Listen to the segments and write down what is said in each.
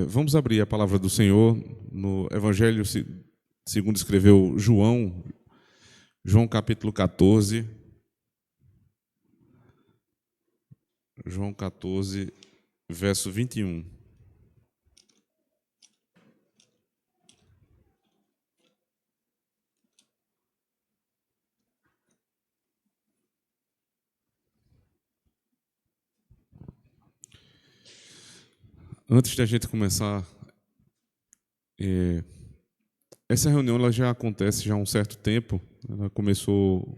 Vamos abrir a palavra do Senhor no Evangelho segundo escreveu João, João capítulo 14. João 14, verso 21. Antes da gente começar, essa reunião ela já acontece já há um certo tempo. Ela começou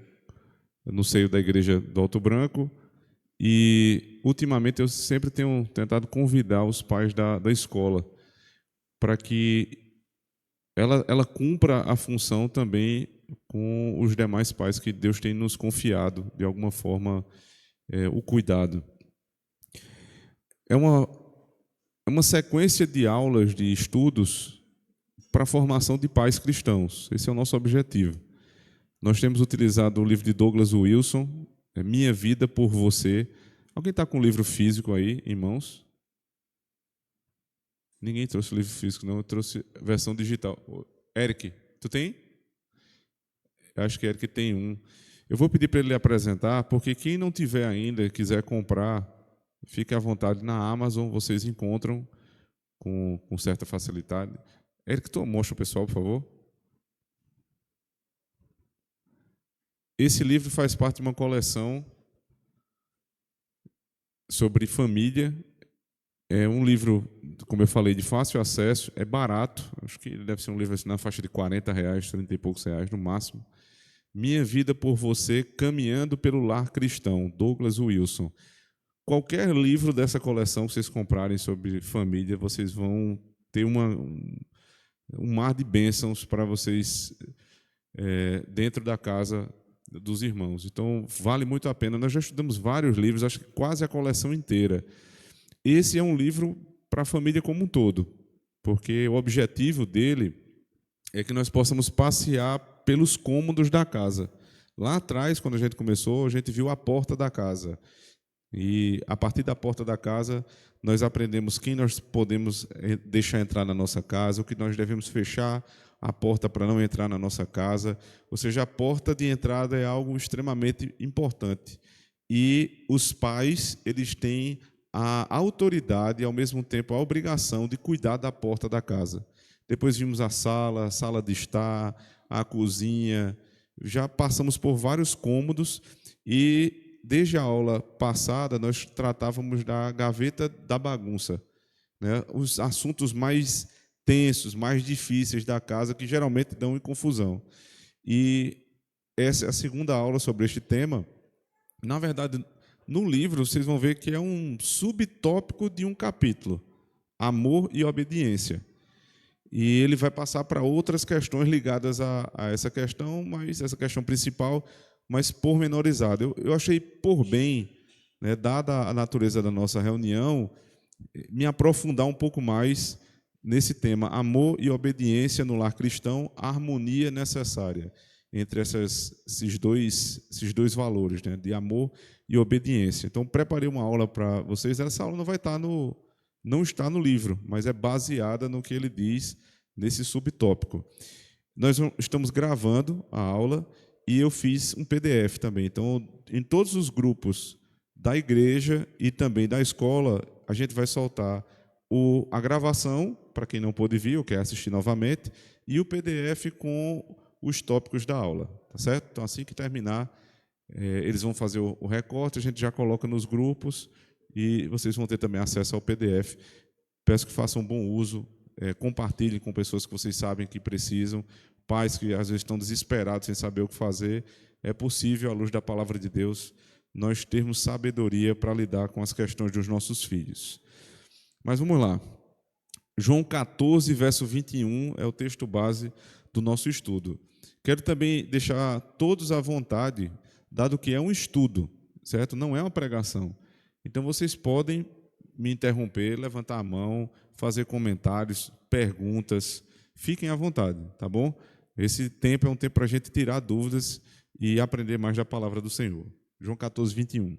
no seio da igreja do Alto Branco e, ultimamente, eu sempre tenho tentado convidar os pais da escola para que ela cumpra a função também com os demais pais que Deus tem nos confiado, de alguma forma, o cuidado. É uma sequência de aulas, de estudos para a formação de pais cristãos. Esse é o nosso objetivo. Nós temos utilizado o livro de Douglas Wilson, Minha Vida por Você. Alguém está com o livro físico aí em mãos? Ninguém trouxe o livro físico, não. Eu trouxe a versão digital. Eric, tu tem? Eu acho que Eric tem um. Eu vou pedir para ele apresentar, porque quem não tiver ainda e quiser comprar, fique à vontade. Na Amazon vocês encontram com certa facilidade. Eric, mostra o pessoal, por favor. Esse livro faz parte de uma coleção sobre família. É um livro, como eu falei, de fácil acesso, é barato. Acho que deve ser um livro assim, na faixa de R$40, 30 e poucos reais no máximo. Minha Vida por Você, Caminhando pelo Lar Cristão, Douglas Wilson. Qualquer livro dessa coleção que vocês comprarem sobre família, vocês vão ter um mar de bênçãos para vocês dentro da casa dos irmãos. Então, vale muito a pena. Nós já estudamos vários livros, acho que quase a coleção inteira. Esse é um livro para a família como um todo, porque o objetivo dele é que nós possamos passear pelos cômodos da casa. Lá atrás, quando a gente começou, a gente viu a porta da casa. E, a partir da porta da casa, nós aprendemos quem nós podemos deixar entrar na nossa casa, o que nós devemos fechar a porta para não entrar na nossa casa. Ou seja, a porta de entrada é algo extremamente importante. E os pais, eles têm a autoridade e, ao mesmo tempo, a obrigação de cuidar da porta da casa. Depois vimos a sala de estar, a cozinha. Já passamos por vários cômodos e, desde a aula passada, nós tratávamos da gaveta da bagunça, né? Os assuntos mais tensos, mais difíceis da casa, que geralmente dão em confusão. E essa é a segunda aula sobre este tema. Na verdade, no livro, vocês vão ver que é um subtópico de um capítulo, amor e obediência. E ele vai passar para outras questões ligadas a essa questão, mas essa questão principal, mas pormenorizada. Eu achei por bem, né, dada a natureza da nossa reunião, me aprofundar um pouco mais nesse tema, amor e obediência no lar cristão, a harmonia necessária entre esses dois valores, né, de amor e obediência. Então, preparei uma aula para vocês. Essa aula não está no livro, mas é baseada no que ele diz nesse subtópico. Nós estamos gravando a aula e eu fiz um PDF também. Então, em todos os grupos da igreja e também da escola, a gente vai soltar a gravação, para quem não pôde vir ou quer assistir novamente, e o PDF com os tópicos da aula, tá certo? Então, assim que terminar, eles vão fazer o recorte, a gente já coloca nos grupos e vocês vão ter também acesso ao PDF. Peço que façam bom uso, compartilhem com pessoas que vocês sabem que precisam, pais que às vezes estão desesperados sem saber o que fazer. É possível, à luz da palavra de Deus, nós termos sabedoria para lidar com as questões dos nossos filhos. Mas vamos lá. João 14, verso 21 é o texto base do nosso estudo. Quero também deixar todos à vontade, dado que é um estudo, certo? Não é uma pregação. Então, vocês podem me interromper, levantar a mão, fazer comentários, perguntas. Fiquem à vontade, tá bom? Esse tempo é um tempo para a gente tirar dúvidas e aprender mais da palavra do Senhor. João 14, 21.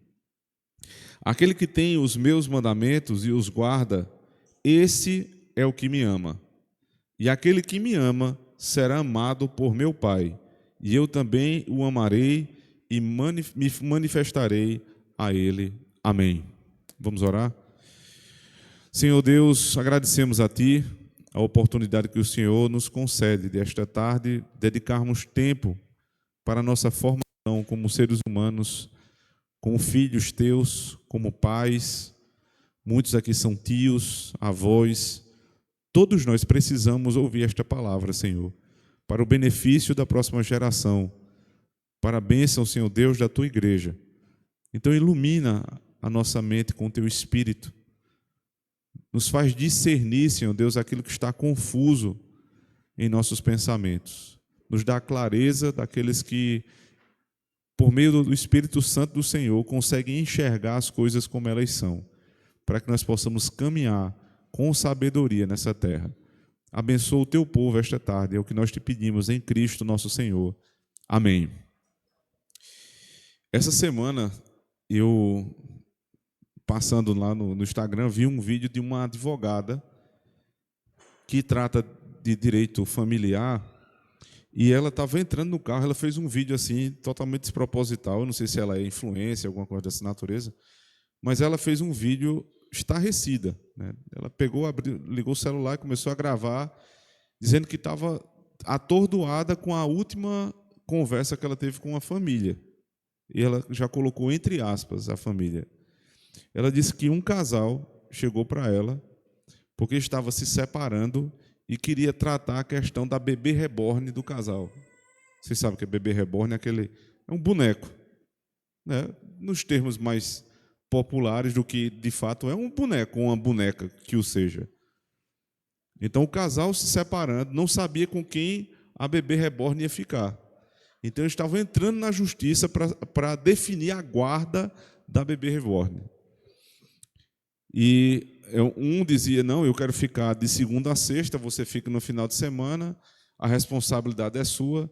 Aquele que tem os meus mandamentos e os guarda, esse é o que me ama. E aquele que me ama será amado por meu Pai. E eu também o amarei e me manifestarei a ele. Amém. Vamos orar? Senhor Deus, agradecemos a Ti a oportunidade que o Senhor nos concede de esta tarde dedicarmos tempo para a nossa formação como seres humanos, como filhos Teus, como pais. Muitos aqui são tios, avós. Todos nós precisamos ouvir esta palavra, Senhor, para o benefício da próxima geração, para a bênção, Senhor Deus, da Tua igreja. Então ilumina a nossa mente com o Teu Espírito. Nos faz discernir, Senhor Deus, aquilo que está confuso em nossos pensamentos. Nos dá a clareza daqueles que, por meio do Espírito Santo do Senhor, conseguem enxergar as coisas como elas são, para que nós possamos caminhar com sabedoria nessa terra. Abençoa o Teu povo esta tarde, é o que nós te pedimos em Cristo nosso Senhor. Amém. Essa semana, eu, passando lá no Instagram, vi um vídeo de uma advogada que trata de direito familiar, e ela estava entrando no carro, ela fez um vídeo assim, totalmente desproposital, eu não sei se ela é influência, alguma coisa dessa natureza, mas ela fez um vídeo estarrecida, né? Ela pegou, ligou o celular e começou a gravar, dizendo que estava atordoada com a última conversa que ela teve com a família. E ela já colocou entre aspas a família. Ela disse que um casal chegou para ela porque estava se separando e queria tratar a questão da bebê reborn do casal. Vocês sabem que é bebê reborn? É um boneco, né? Nos termos mais populares do que de fato é um boneco ou uma boneca que o seja. Então o casal se separando, não sabia com quem a bebê reborn ia ficar. Então eles estavam entrando na justiça para definir a guarda da bebê reborn. E um dizia, não, eu quero ficar de segunda a sexta, você fica no final de semana, a responsabilidade é sua.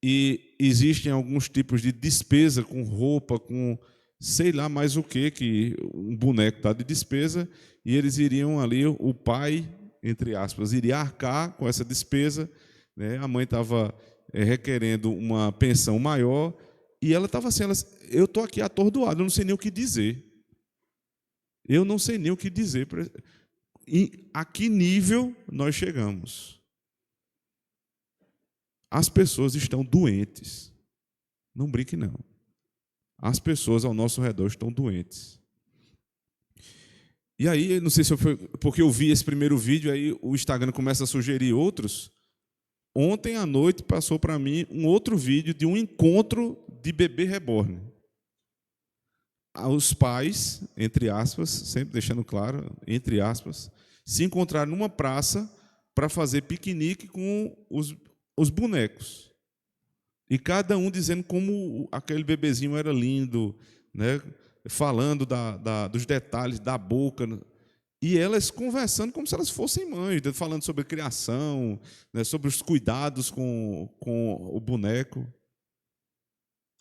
E existem alguns tipos de despesa com roupa, com sei lá mais o que um boneco está de despesa, e eles iriam ali, o pai, entre aspas, iria arcar com essa despesa, né? A mãe estava requerendo uma pensão maior, e ela estava assim, eu estou aqui atordoado, eu não sei nem o que dizer. Eu não sei nem o que dizer. E a que nível nós chegamos? As pessoas estão doentes. Não brinque, não. As pessoas ao nosso redor estão doentes. E aí, não sei se foi porque eu vi esse primeiro vídeo, aí o Instagram começa a sugerir outros. Ontem à noite passou para mim um outro vídeo de um encontro de bebê reborn. Os pais, entre aspas, sempre deixando claro, entre aspas, se encontraram numa praça para fazer piquenique com os bonecos. E cada um dizendo como aquele bebezinho era lindo, né? Falando dos detalhes da boca. E elas conversando como se elas fossem mães, falando sobre criação, né? Sobre os cuidados com o boneco.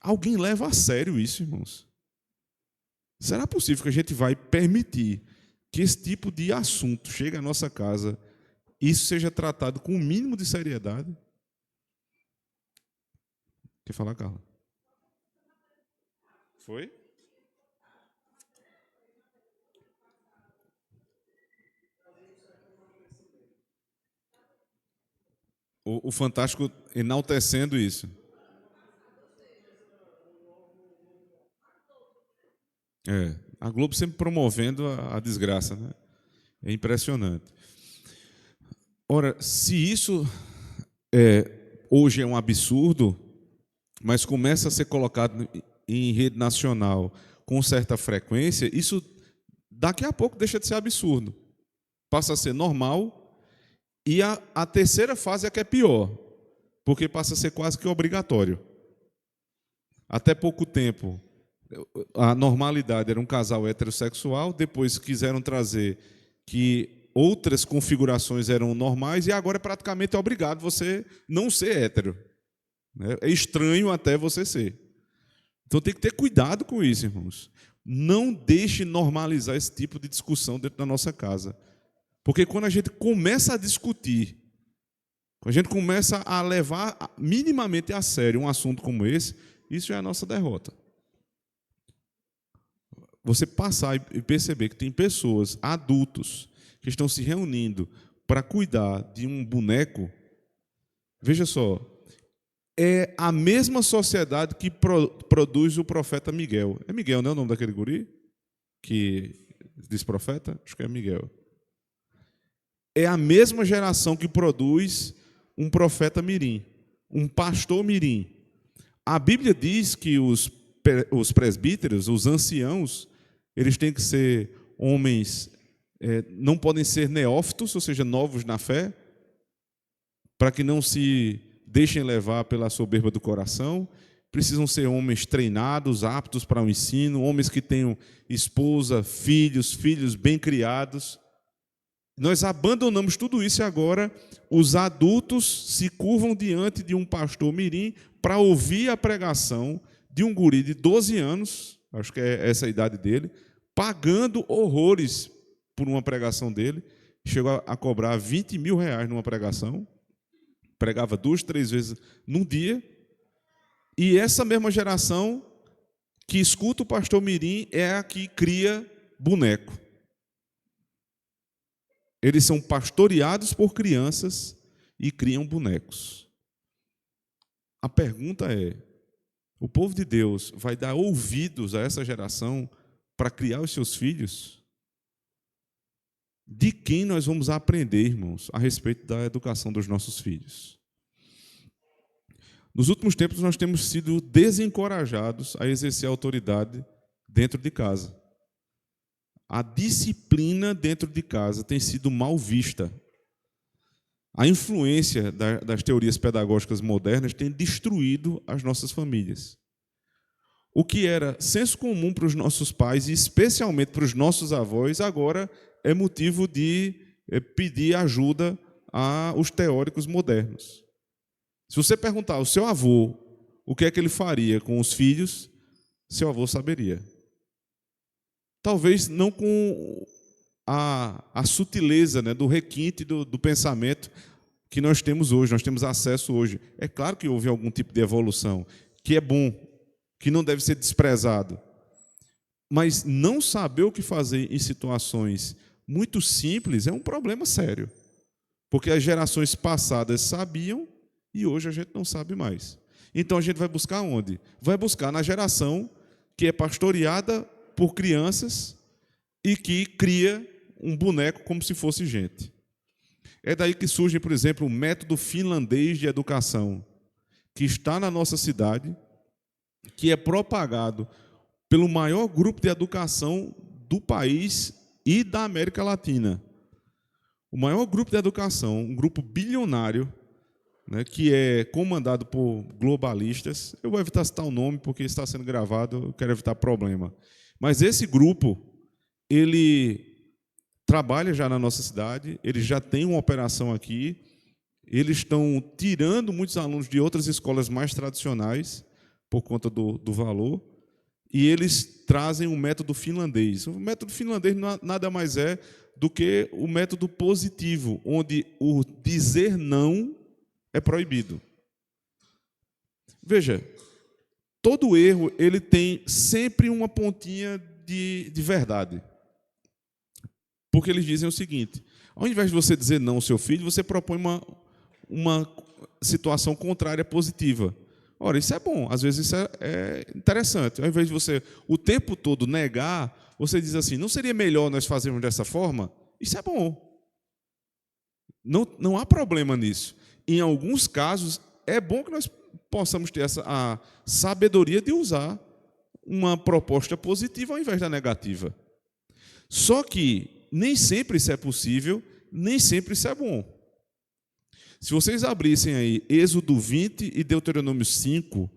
Alguém leva a sério isso, irmãos? Será possível que a gente vai permitir que esse tipo de assunto chegue à nossa casa e isso seja tratado com o mínimo de seriedade? Quer falar, Carla? Foi? O Fantástico enaltecendo isso. A Globo sempre promovendo a desgraça, né? É impressionante. Ora, se isso hoje é um absurdo, mas começa a ser colocado em rede nacional com certa frequência, isso daqui a pouco deixa de ser absurdo. Passa a ser normal, e a terceira fase é que é pior, porque passa a ser quase que obrigatório. Até pouco tempo, a normalidade era um casal heterossexual, depois quiseram trazer que outras configurações eram normais, e agora é praticamente obrigado você não ser hétero. É estranho até você ser. Então tem que ter cuidado com isso, irmãos. Não deixe normalizar esse tipo de discussão dentro da nossa casa. Porque quando a gente começa a discutir, quando a gente começa a levar minimamente a sério um assunto como esse, isso é a nossa derrota. Você passar e perceber que tem pessoas, adultos, que estão se reunindo para cuidar de um boneco, veja só, é a mesma sociedade que produz o profeta Miguel. É Miguel, não é o nome daquele guri? Que diz profeta? Acho que é Miguel. É a mesma geração que produz um profeta mirim, um pastor mirim. A Bíblia diz que os presbíteros, os anciãos, eles têm que ser homens, não podem ser neófitos, ou seja, novos na fé, para que não se deixem levar pela soberba do coração. Precisam ser homens treinados, aptos para o ensino, homens que tenham esposa, filhos bem criados. Nós abandonamos tudo isso e agora os adultos se curvam diante de um pastor mirim para ouvir a pregação de um guri de 12 anos, acho que é essa a idade dele, pagando horrores por uma pregação dele. Chegou a cobrar 20 mil reais numa pregação, pregava 2, 3 vezes num dia, e essa mesma geração que escuta o pastor mirim é a que cria boneco. Eles são pastoreados por crianças e criam bonecos. A pergunta é: o povo de Deus vai dar ouvidos a essa geração para criar os seus filhos? De quem nós vamos aprender, irmãos, a respeito da educação dos nossos filhos? Nos últimos tempos, nós temos sido desencorajados a exercer a autoridade dentro de casa. A disciplina dentro de casa tem sido mal vista. A influência das teorias pedagógicas modernas tem destruído as nossas famílias. O que era senso comum para os nossos pais, e especialmente para os nossos avós, agora é motivo de pedir ajuda aos teóricos modernos. Se você perguntar ao seu avô o que é que ele faria com os filhos, seu avô saberia. Talvez não com a sutileza, né, do requinte do pensamento que nós temos hoje, nós temos acesso hoje. É claro que houve algum tipo de evolução, que é bom, que não deve ser desprezado. Mas não saber o que fazer em situações muito simples é um problema sério. Porque as gerações passadas sabiam e hoje a gente não sabe mais. Então a gente vai buscar onde? Vai buscar na geração que é pastoreada por crianças e que cria um boneco como se fosse gente. É daí que surge, por exemplo, o método finlandês de educação, que está na nossa cidade, que é propagado pelo maior grupo de educação do país e da América Latina. O maior grupo de educação, um grupo bilionário, né, que é comandado por globalistas. Eu vou evitar citar o nome, porque está sendo gravado, eu quero evitar problema. Mas esse grupo, ele trabalha já na nossa cidade, ele já tem uma operação aqui, eles estão tirando muitos alunos de outras escolas mais tradicionais, por conta do valor, e eles trazem um método finlandês. O método finlandês nada mais é do que o método positivo, onde o dizer não é proibido. Veja, todo erro ele tem sempre uma pontinha de verdade. Porque eles dizem o seguinte: ao invés de você dizer não ao seu filho, você propõe uma situação contrária positiva. Ora, isso é bom, às vezes isso é interessante. Ao invés de você o tempo todo negar, você diz assim: não seria melhor nós fazermos dessa forma? Isso é bom. Não há problema nisso. Em alguns casos, é bom que nós possamos ter a sabedoria de usar uma proposta positiva ao invés da negativa. Só que nem sempre isso é possível, nem sempre isso é bom. Se vocês abrissem aí Êxodo 20 e Deuteronômio 5,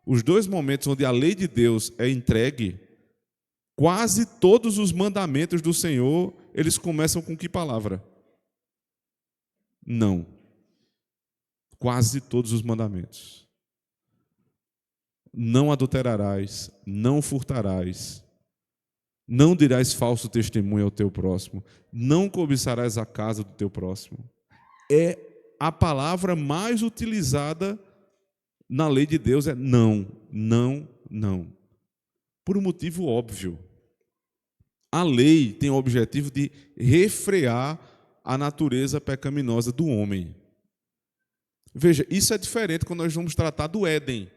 os dois momentos onde a lei de Deus é entregue, quase todos os mandamentos do Senhor, eles começam com que palavra? Não. Quase todos os mandamentos. Não adulterarás, não furtarás, Não dirás falso testemunho ao teu próximo. Não cobiçarás a casa do teu próximo. É a palavra mais utilizada na lei de Deus, é não, não, não. Por um motivo óbvio. A lei tem o objetivo de refrear a natureza pecaminosa do homem. Veja, isso é diferente quando nós vamos tratar do Éden.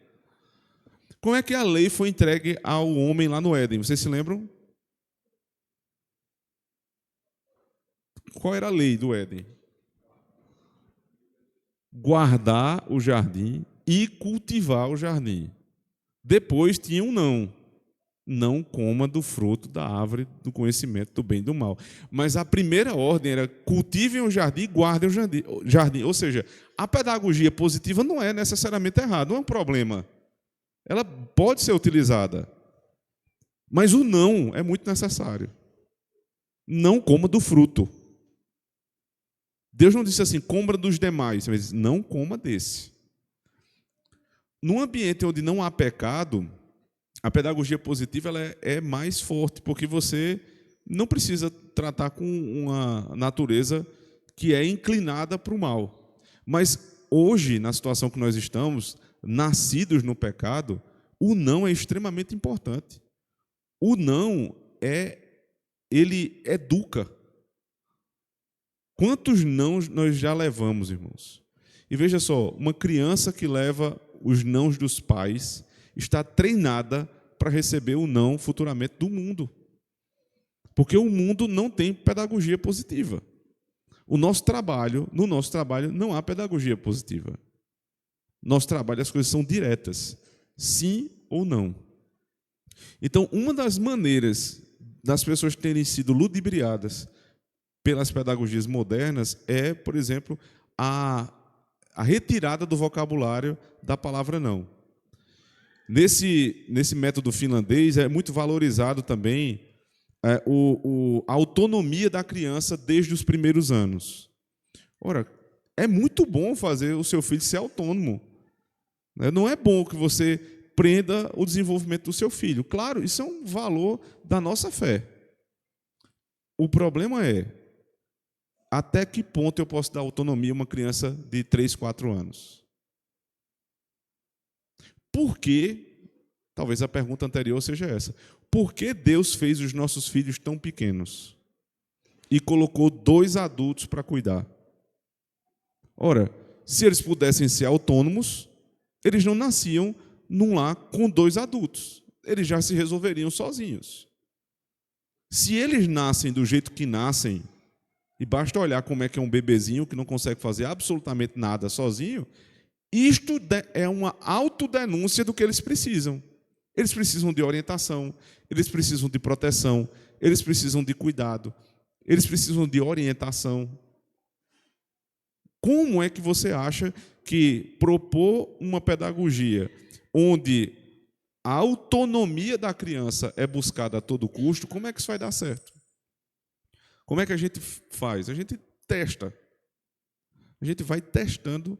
Como é que a lei foi entregue ao homem lá no Éden? Vocês se lembram? Qual era a lei do Éden? Guardar o jardim e cultivar o jardim. Depois tinha um não. Não coma do fruto da árvore do conhecimento do bem e do mal. Mas a primeira ordem era cultivem o jardim e guardem o jardim. Ou seja, a pedagogia positiva não é necessariamente errada, não é um problema. Ela pode ser utilizada. Mas o não é muito necessário. Não coma do fruto. Deus não disse assim, coma dos demais, mas não coma desse. Num ambiente onde não há pecado, a pedagogia positiva ela é mais forte, porque você não precisa tratar com uma natureza que é inclinada para o mal. Mas hoje, na situação que nós estamos, nascidos no pecado, o não é extremamente importante. O não ele educa. Quantos nãos nós já levamos, irmãos? E veja só, uma criança que leva os nãos dos pais está treinada para receber o não futuramente do mundo. Porque o mundo não tem pedagogia positiva. No nosso trabalho não há pedagogia positiva. Nosso trabalho, as coisas são diretas. Sim ou não. Então, uma das maneiras das pessoas terem sido ludibriadas pelas pedagogias modernas é, por exemplo, a retirada do vocabulário da palavra não. Nesse método finlandês é muito valorizado também a autonomia da criança desde os primeiros anos. Ora, é muito bom fazer o seu filho ser autônomo. Não é bom que você prenda o desenvolvimento do seu filho. Claro, isso é um valor da nossa fé. O problema é, até que ponto eu posso dar autonomia a uma criança de 3, 4 anos? Por que, talvez a pergunta anterior seja essa, por que Deus fez os nossos filhos tão pequenos e colocou 2 adultos para cuidar? Ora, se eles pudessem ser autônomos, eles não nasciam num lar com 2 adultos. Eles já se resolveriam sozinhos. Se eles nascem do jeito que nascem, e basta olhar como é que é um bebezinho que não consegue fazer absolutamente nada sozinho, isto é uma autodenúncia do que eles precisam. Eles precisam de orientação, eles precisam de proteção, eles precisam de cuidado, eles precisam de orientação. Como é que você acha que propor uma pedagogia onde a autonomia da criança é buscada a todo custo, como é que isso vai dar certo? Como é que a gente faz? A gente testa. A gente vai testando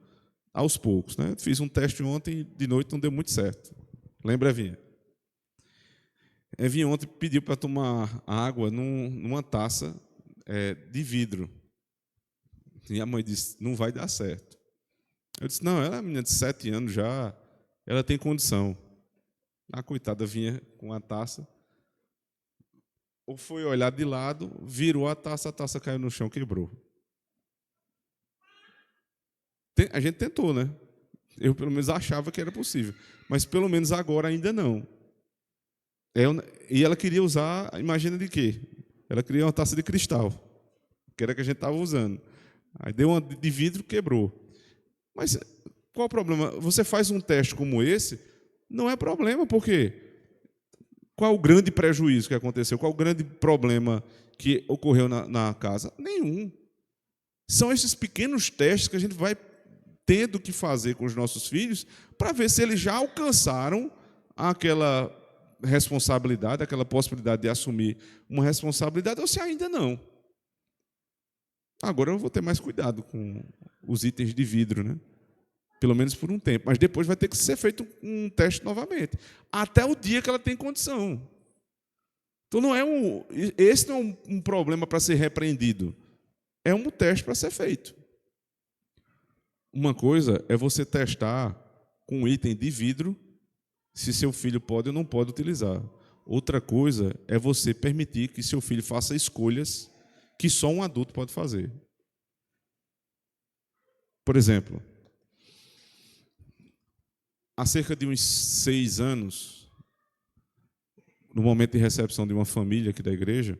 aos poucos. Né? Fiz um teste ontem de noite, não deu muito certo. Lembra, Evinha? Evinha ontem pediu para tomar água numa taça de vidro. E a mãe disse, não vai dar certo. Eu disse, não, ela é uma menina de 7 anos já, ela tem condição. A coitada vinha com a taça, ou foi olhar de lado, virou a taça caiu no chão, quebrou. A gente tentou, né? Eu, pelo menos, achava que era possível. Mas, pelo menos, agora ainda não. E ela queria usar, imagina de quê? Ela queria uma taça de cristal, que era a que a gente estava usando. Aí deu uma de vidro, quebrou. Mas qual o problema? Você faz um teste como esse, não é problema, porque qual o grande prejuízo que aconteceu? Qual o grande problema que ocorreu na casa? Nenhum. São esses pequenos testes que a gente vai tendo que fazer com os nossos filhos para ver se eles já alcançaram aquela responsabilidade, aquela possibilidade de assumir uma responsabilidade, ou se ainda não. Agora eu vou ter mais cuidado com os itens de vidro, né? Pelo menos por um tempo. Mas depois vai ter que ser feito um teste novamente. Até o dia que ela tem condição. Então esse não é um problema para ser repreendido. É um teste para ser feito. Uma coisa é você testar com um item de vidro se seu filho pode ou não pode utilizar. Outra coisa é você permitir que seu filho faça escolhas que só um adulto pode fazer. Por exemplo, há cerca de uns 6 anos, no momento de recepção de uma família aqui da igreja,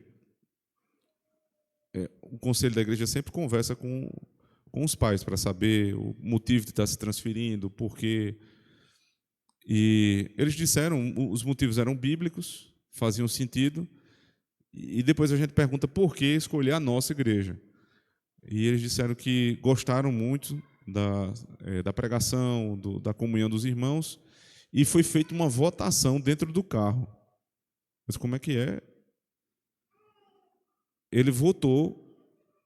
o conselho da igreja sempre conversa com os pais para saber o motivo de estar se transferindo, o porquê. E eles disseram, os motivos eram bíblicos, faziam sentido, e depois a gente pergunta por que escolher a nossa igreja. E eles disseram que gostaram muito da pregação, da comunhão dos irmãos, e foi feita uma votação dentro do carro. Mas como é que é? Ele votou,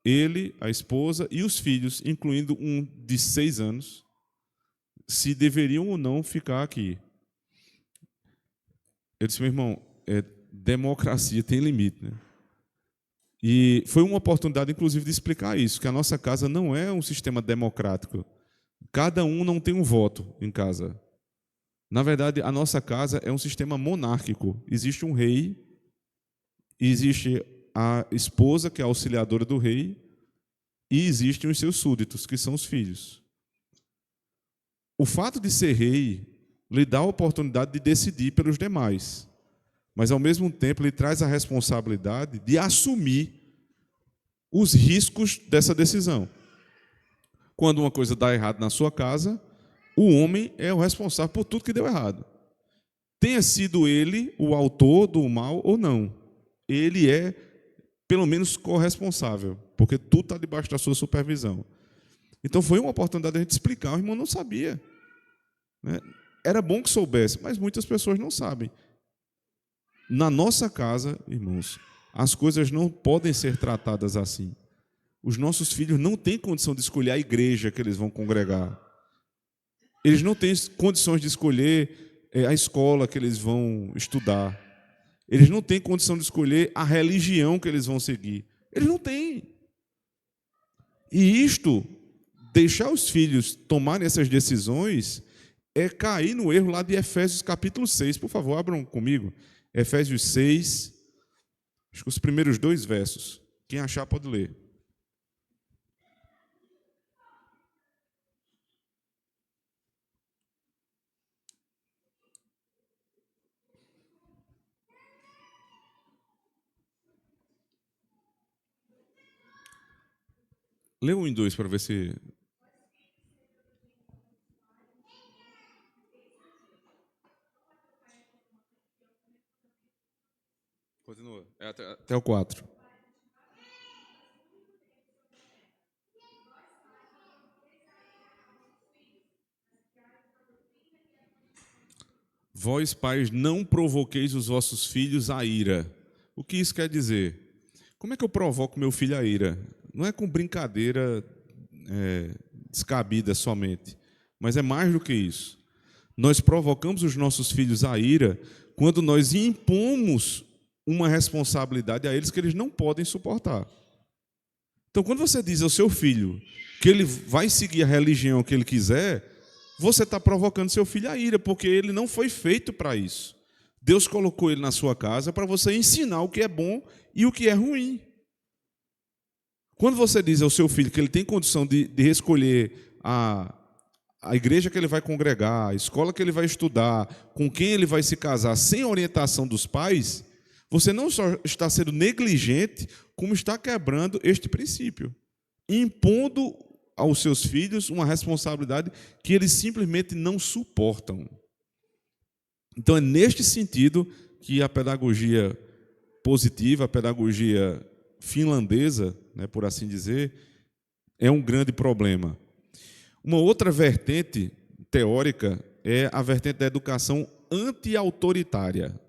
ele, a esposa e os filhos, incluindo um de 6 anos, se deveriam ou não ficar aqui. Eu disse, meu irmão, democracia tem limite, né? E foi uma oportunidade, inclusive, de explicar isso, que a nossa casa não é um sistema democrático. Cada um não tem um voto em casa. Na verdade, a nossa casa é um sistema monárquico. Existe um rei, existe a esposa, que é a auxiliadora do rei, e existem os seus súditos, que são os filhos. O fato de ser rei lhe dá a oportunidade de decidir pelos demais, mas, ao mesmo tempo, lhe traz a responsabilidade de assumir os riscos dessa decisão. Quando uma coisa dá errado na sua casa, o homem é o responsável por tudo que deu errado. Tenha sido ele o autor do mal ou não. Ele é, pelo menos, corresponsável, porque tudo está debaixo da sua supervisão. Então, foi uma oportunidade de a gente explicar. O irmão não sabia, né? Era bom que soubesse, mas muitas pessoas não sabem. Na nossa casa, irmãos, as coisas não podem ser tratadas assim. Os nossos filhos não têm condição de escolher a igreja que eles vão congregar. Eles não têm condições de escolher a escola que eles vão estudar. Eles não têm condição de escolher a religião que eles vão seguir. Eles não têm. E isto, deixar os filhos tomarem essas decisões, é cair no erro lá de Efésios capítulo 6. Por favor, abram comigo. Efésios 6, acho que os primeiros 2 versos. Quem achar pode ler. Lê 1 e 2 para ver se... Continua. Até o 4. Vós, pais, não provoqueis os vossos filhos à ira. O que isso quer dizer? Como é que eu provoco meu filho à ira? Não é com brincadeira descabida somente, mas é mais do que isso. Nós provocamos os nossos filhos à ira quando nós impomos uma responsabilidade a eles que eles não podem suportar. Então, quando você diz ao seu filho que ele vai seguir a religião que ele quiser, você está provocando seu filho à ira, porque ele não foi feito para isso. Deus colocou ele na sua casa para você ensinar o que é bom e o que é ruim. Quando você diz ao seu filho que ele tem condição de escolher a igreja que ele vai congregar, a escola que ele vai estudar, com quem ele vai se casar, sem orientação dos pais, você não só está sendo negligente, como está quebrando este princípio, impondo aos seus filhos uma responsabilidade que eles simplesmente não suportam. Então, é neste sentido que a pedagogia positiva, a pedagogia finlandesa, né, por assim dizer, é um grande problema. Uma outra vertente teórica é a vertente da educação anti-autoritária.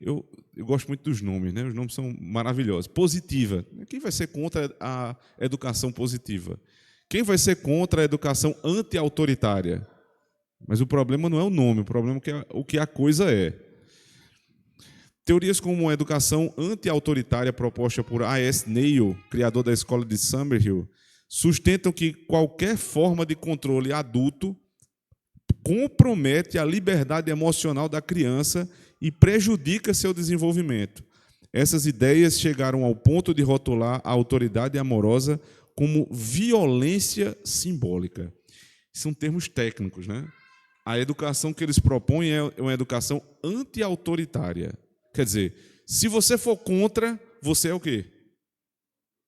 Eu gosto muito dos nomes, né? Os nomes são maravilhosos. Positiva. Quem vai ser contra a educação positiva? Quem vai ser contra a educação anti-autoritária? Mas o problema não é o nome, o problema é o que a coisa é. Teorias como a educação anti-autoritária proposta por A.S. Neil, criador da escola de Summerhill, sustentam que qualquer forma de controle adulto compromete a liberdade emocional da criança e prejudica seu desenvolvimento. Essas ideias chegaram ao ponto de rotular a autoridade amorosa como violência simbólica. São termos técnicos, né? A educação que eles propõem é uma educação anti-autoritária. Quer dizer, se você for contra, você é o quê?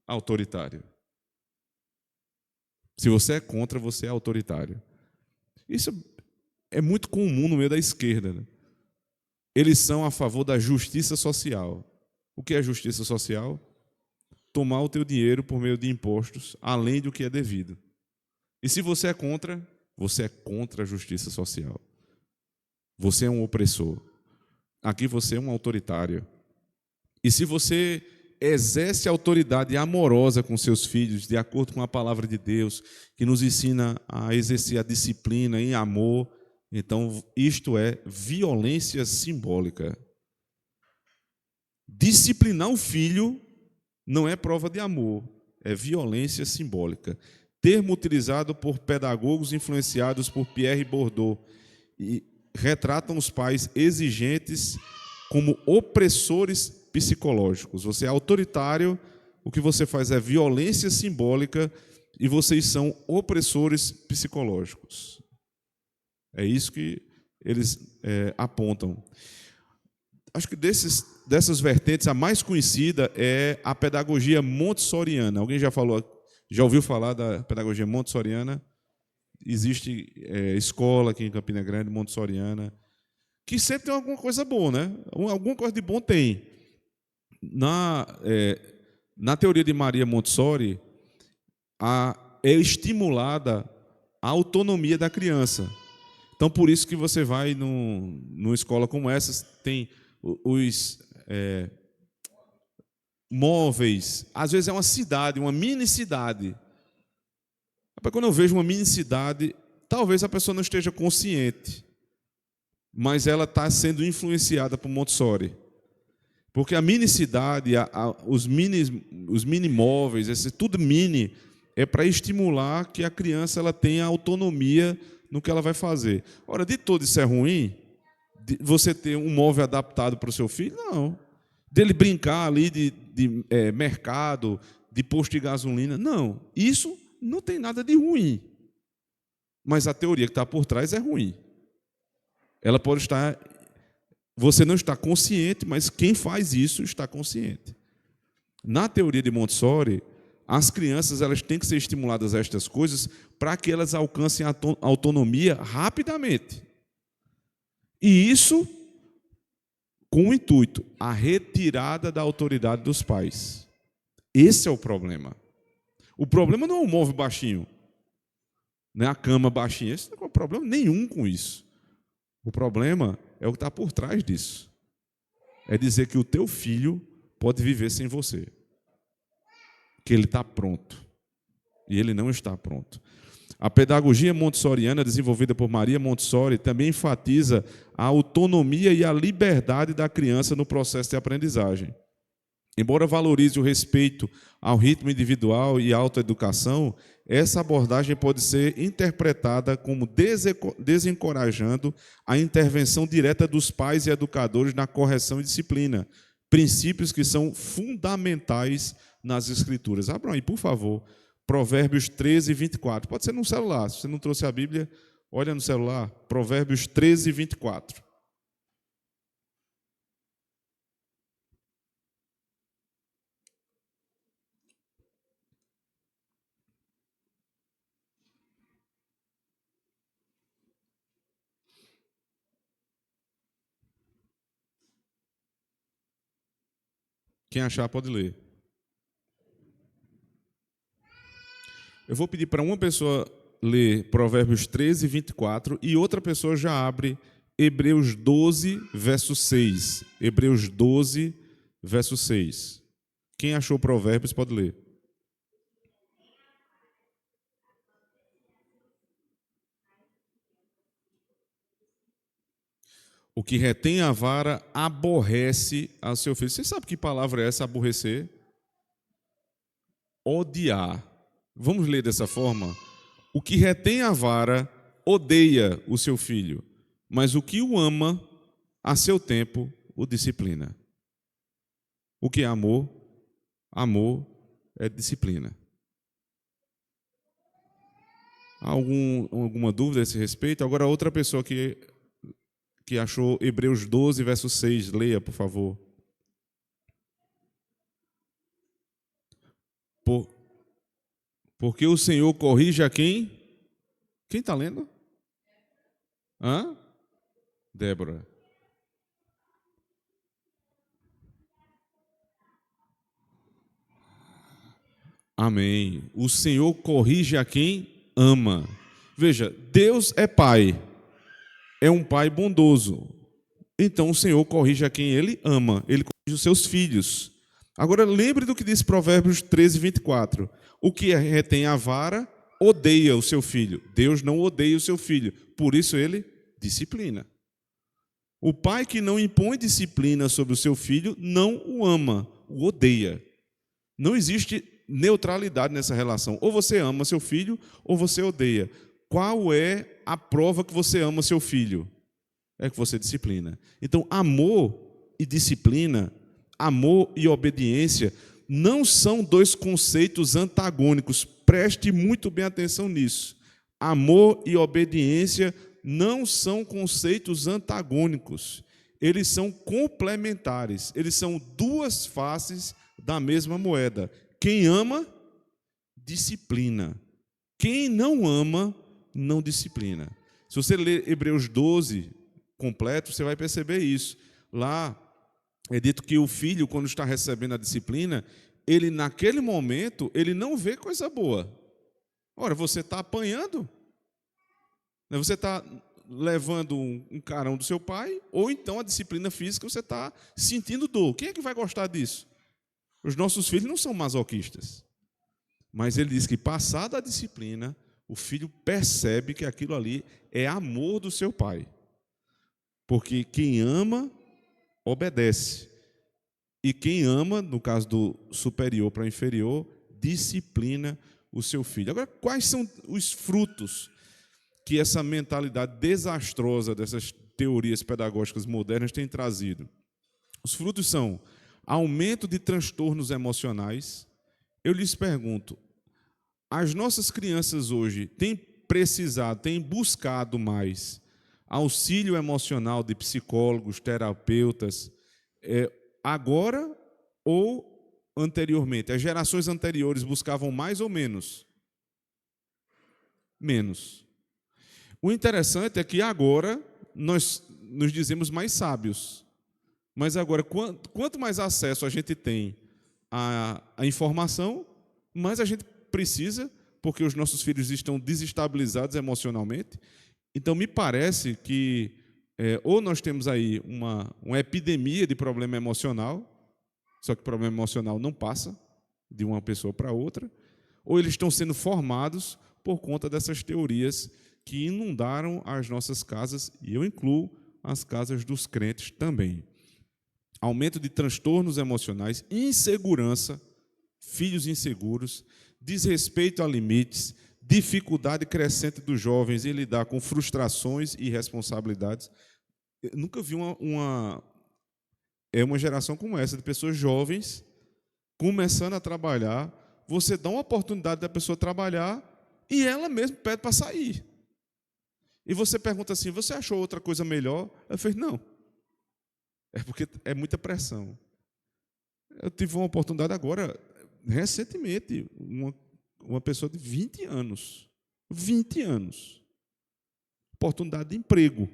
Autoritário. Se você é contra, você é autoritário. Isso é muito comum no meio da esquerda, né? Eles são a favor da justiça social. O que é justiça social? Tomar o teu dinheiro por meio de impostos, além do que é devido. E se você é contra a justiça social. Você é um opressor. Aqui você é um autoritário. E se você exerce autoridade amorosa com seus filhos, de acordo com a palavra de Deus, que nos ensina a exercer a disciplina em amor, então isto é violência simbólica. Disciplinar o filho não é prova de amor, é violência simbólica. Termo utilizado por pedagogos influenciados por Pierre Bourdieu, e retratam os pais exigentes como opressores psicológicos. Você é autoritário, o que você faz é violência simbólica e vocês são opressores psicológicos. É isso que eles apontam. Acho que dessas vertentes, a mais conhecida é a pedagogia montessoriana. Alguém já ouviu falar da pedagogia montessoriana? Existe escola aqui em Campina Grande, montessoriana, que sempre tem alguma coisa boa, né? Alguma coisa de bom tem. Na teoria de Maria Montessori, é estimulada a autonomia da criança. Então, por isso que você vai numa escola como essa, tem os móveis, às vezes é uma cidade, uma mini cidade. Quando eu vejo uma mini cidade, talvez a pessoa não esteja consciente, mas ela está sendo influenciada por Montessori. Porque a mini cidade, os mini móveis, tudo mini, é para estimular que a criança ela tenha autonomia no que ela vai fazer. Ora, de todo isso é ruim? Você ter um móvel adaptado para o seu filho? Não. Dele brincar ali de mercado, de posto de gasolina? Não. Isso não tem nada de ruim. Mas a teoria que está por trás é ruim. Ela pode estar... Você não está consciente, mas quem faz isso está consciente. Na teoria de Montessori, as crianças elas têm que ser estimuladas a estas coisas para que elas alcancem a autonomia rapidamente. E isso com o intuito, a retirada da autoridade dos pais. Esse é o problema. O problema não é o móvel baixinho, não é a cama baixinha. Esse não tem problema nenhum com isso. O problema é o que está por trás disso. É dizer que o teu filho pode viver sem você. Que ele está pronto. E ele não está pronto. A pedagogia montessoriana, desenvolvida por Maria Montessori, também enfatiza a autonomia e a liberdade da criança no processo de aprendizagem. Embora valorize o respeito ao ritmo individual e à autoeducação, essa abordagem pode ser interpretada como desencorajando a intervenção direta dos pais e educadores na correção e disciplina, princípios que são fundamentais nas Escrituras. Abram aí, por favor, Provérbios 13, 24. Pode ser no celular, se você não trouxe a Bíblia, olha no celular, Provérbios 13, 24. Quem achar pode ler. Eu vou pedir para uma pessoa ler Provérbios 13, 24 e outra pessoa já abre Hebreus 12, verso 6. Hebreus 12, verso 6. Quem achou Provérbios pode ler. O que retém a vara aborrece a seu filho. Você sabe que palavra é essa, aborrecer? Odiar. Vamos ler dessa forma? O que retém a vara odeia o seu filho, mas o que o ama, a seu tempo, o disciplina. O que é amor? Amor é disciplina. Alguma dúvida a esse respeito? Agora, outra pessoa que achou Hebreus 12, verso 6, leia, por favor. Porque o Senhor corrige a quem? Quem está lendo? Hã? Débora. Amém. O Senhor corrige a quem ama. Veja, Deus é pai. É um pai bondoso. Então o Senhor corrige a quem ele ama. Ele corrige os seus filhos. Agora lembre do que diz Provérbios 13, 24. O que retém a vara, odeia o seu filho. Deus não odeia o seu filho. Por isso ele disciplina. O pai que não impõe disciplina sobre o seu filho não o ama, o odeia. Não existe neutralidade nessa relação. Ou você ama seu filho, ou você odeia. Qual é a prova que você ama seu filho? É que você disciplina. Então, amor e disciplina, amor e obediência, não são dois conceitos antagônicos. Preste muito bem atenção nisso. Amor e obediência não são conceitos antagônicos. Eles são complementares. Eles são duas faces da mesma moeda. Quem ama, disciplina. Quem não ama, não disciplina. Se você ler Hebreus 12 completo, você vai perceber isso. Lá é dito que o filho, quando está recebendo a disciplina, ele naquele momento, ele não vê coisa boa. Ora, você está apanhando, você está levando um carão do seu pai, ou então a disciplina física, você está sentindo dor. Quem é que vai gostar disso? Os nossos filhos não são masoquistas. Mas ele diz que, passada a disciplina, o filho percebe que aquilo ali é amor do seu pai. Porque quem ama, obedece. E quem ama, no caso do superior para inferior, disciplina o seu filho. Agora, quais são os frutos que essa mentalidade desastrosa dessas teorias pedagógicas modernas tem trazido? Os frutos são aumento de transtornos emocionais. Eu lhes pergunto, as nossas crianças hoje têm precisado, têm buscado mais auxílio emocional de psicólogos, terapeutas, agora ou anteriormente? As gerações anteriores buscavam mais ou menos? Menos. O interessante é que agora nós nos dizemos mais sábios. Mas agora, quanto mais acesso a gente tem à informação, mais a gente precisa, porque os nossos filhos estão desestabilizados emocionalmente. Então, me parece que ou nós temos aí uma epidemia de problema emocional, só que o problema emocional não passa de uma pessoa para outra, ou eles estão sendo formados por conta dessas teorias que inundaram as nossas casas, e eu incluo as casas dos crentes também. Aumento de transtornos emocionais, insegurança, filhos inseguros, desrespeito a limites, dificuldade crescente dos jovens em lidar com frustrações e responsabilidades. Eu nunca vi uma geração como essa, de pessoas jovens começando a trabalhar. Você dá uma oportunidade da pessoa trabalhar e ela mesma pede para sair. E você pergunta assim, você achou outra coisa melhor? Eu falei, não. É porque é muita pressão. Eu tive uma oportunidade agora, recentemente, uma pessoa de 20 anos. 20 anos. Oportunidade de emprego.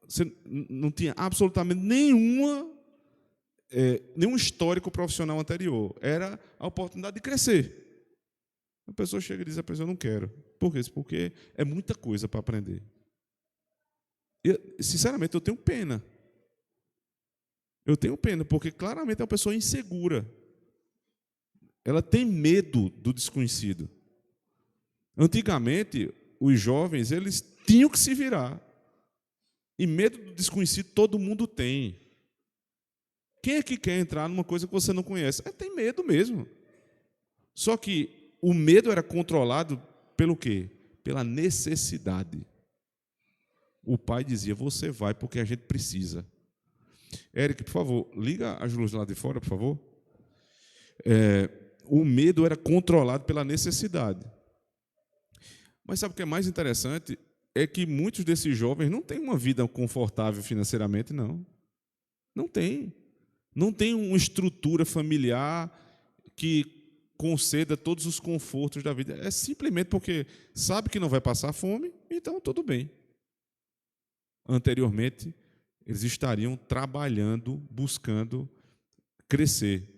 Você não tinha absolutamente nenhum histórico profissional anterior. Era a oportunidade de crescer. A pessoa chega e diz, eu não quero. Por quê? Porque é muita coisa para aprender. Sinceramente, eu tenho pena. Eu tenho pena, porque claramente é uma pessoa insegura. Ela tem medo do desconhecido. Antigamente, os jovens, eles tinham que se virar. E medo do desconhecido todo mundo tem. Quem é que quer entrar numa coisa que você não conhece? Tem medo mesmo. Só que o medo era controlado pelo quê? Pela necessidade. O pai dizia, você vai porque a gente precisa. Eric, por favor, liga as luzes lá de fora, por favor. O medo era controlado pela necessidade. Mas sabe o que é mais interessante? É que muitos desses jovens não têm uma vida confortável financeiramente, não. Não tem. Não tem uma estrutura familiar que conceda todos os confortos da vida. É simplesmente porque sabe que não vai passar fome, então tudo bem. Anteriormente, eles estariam trabalhando, buscando crescer.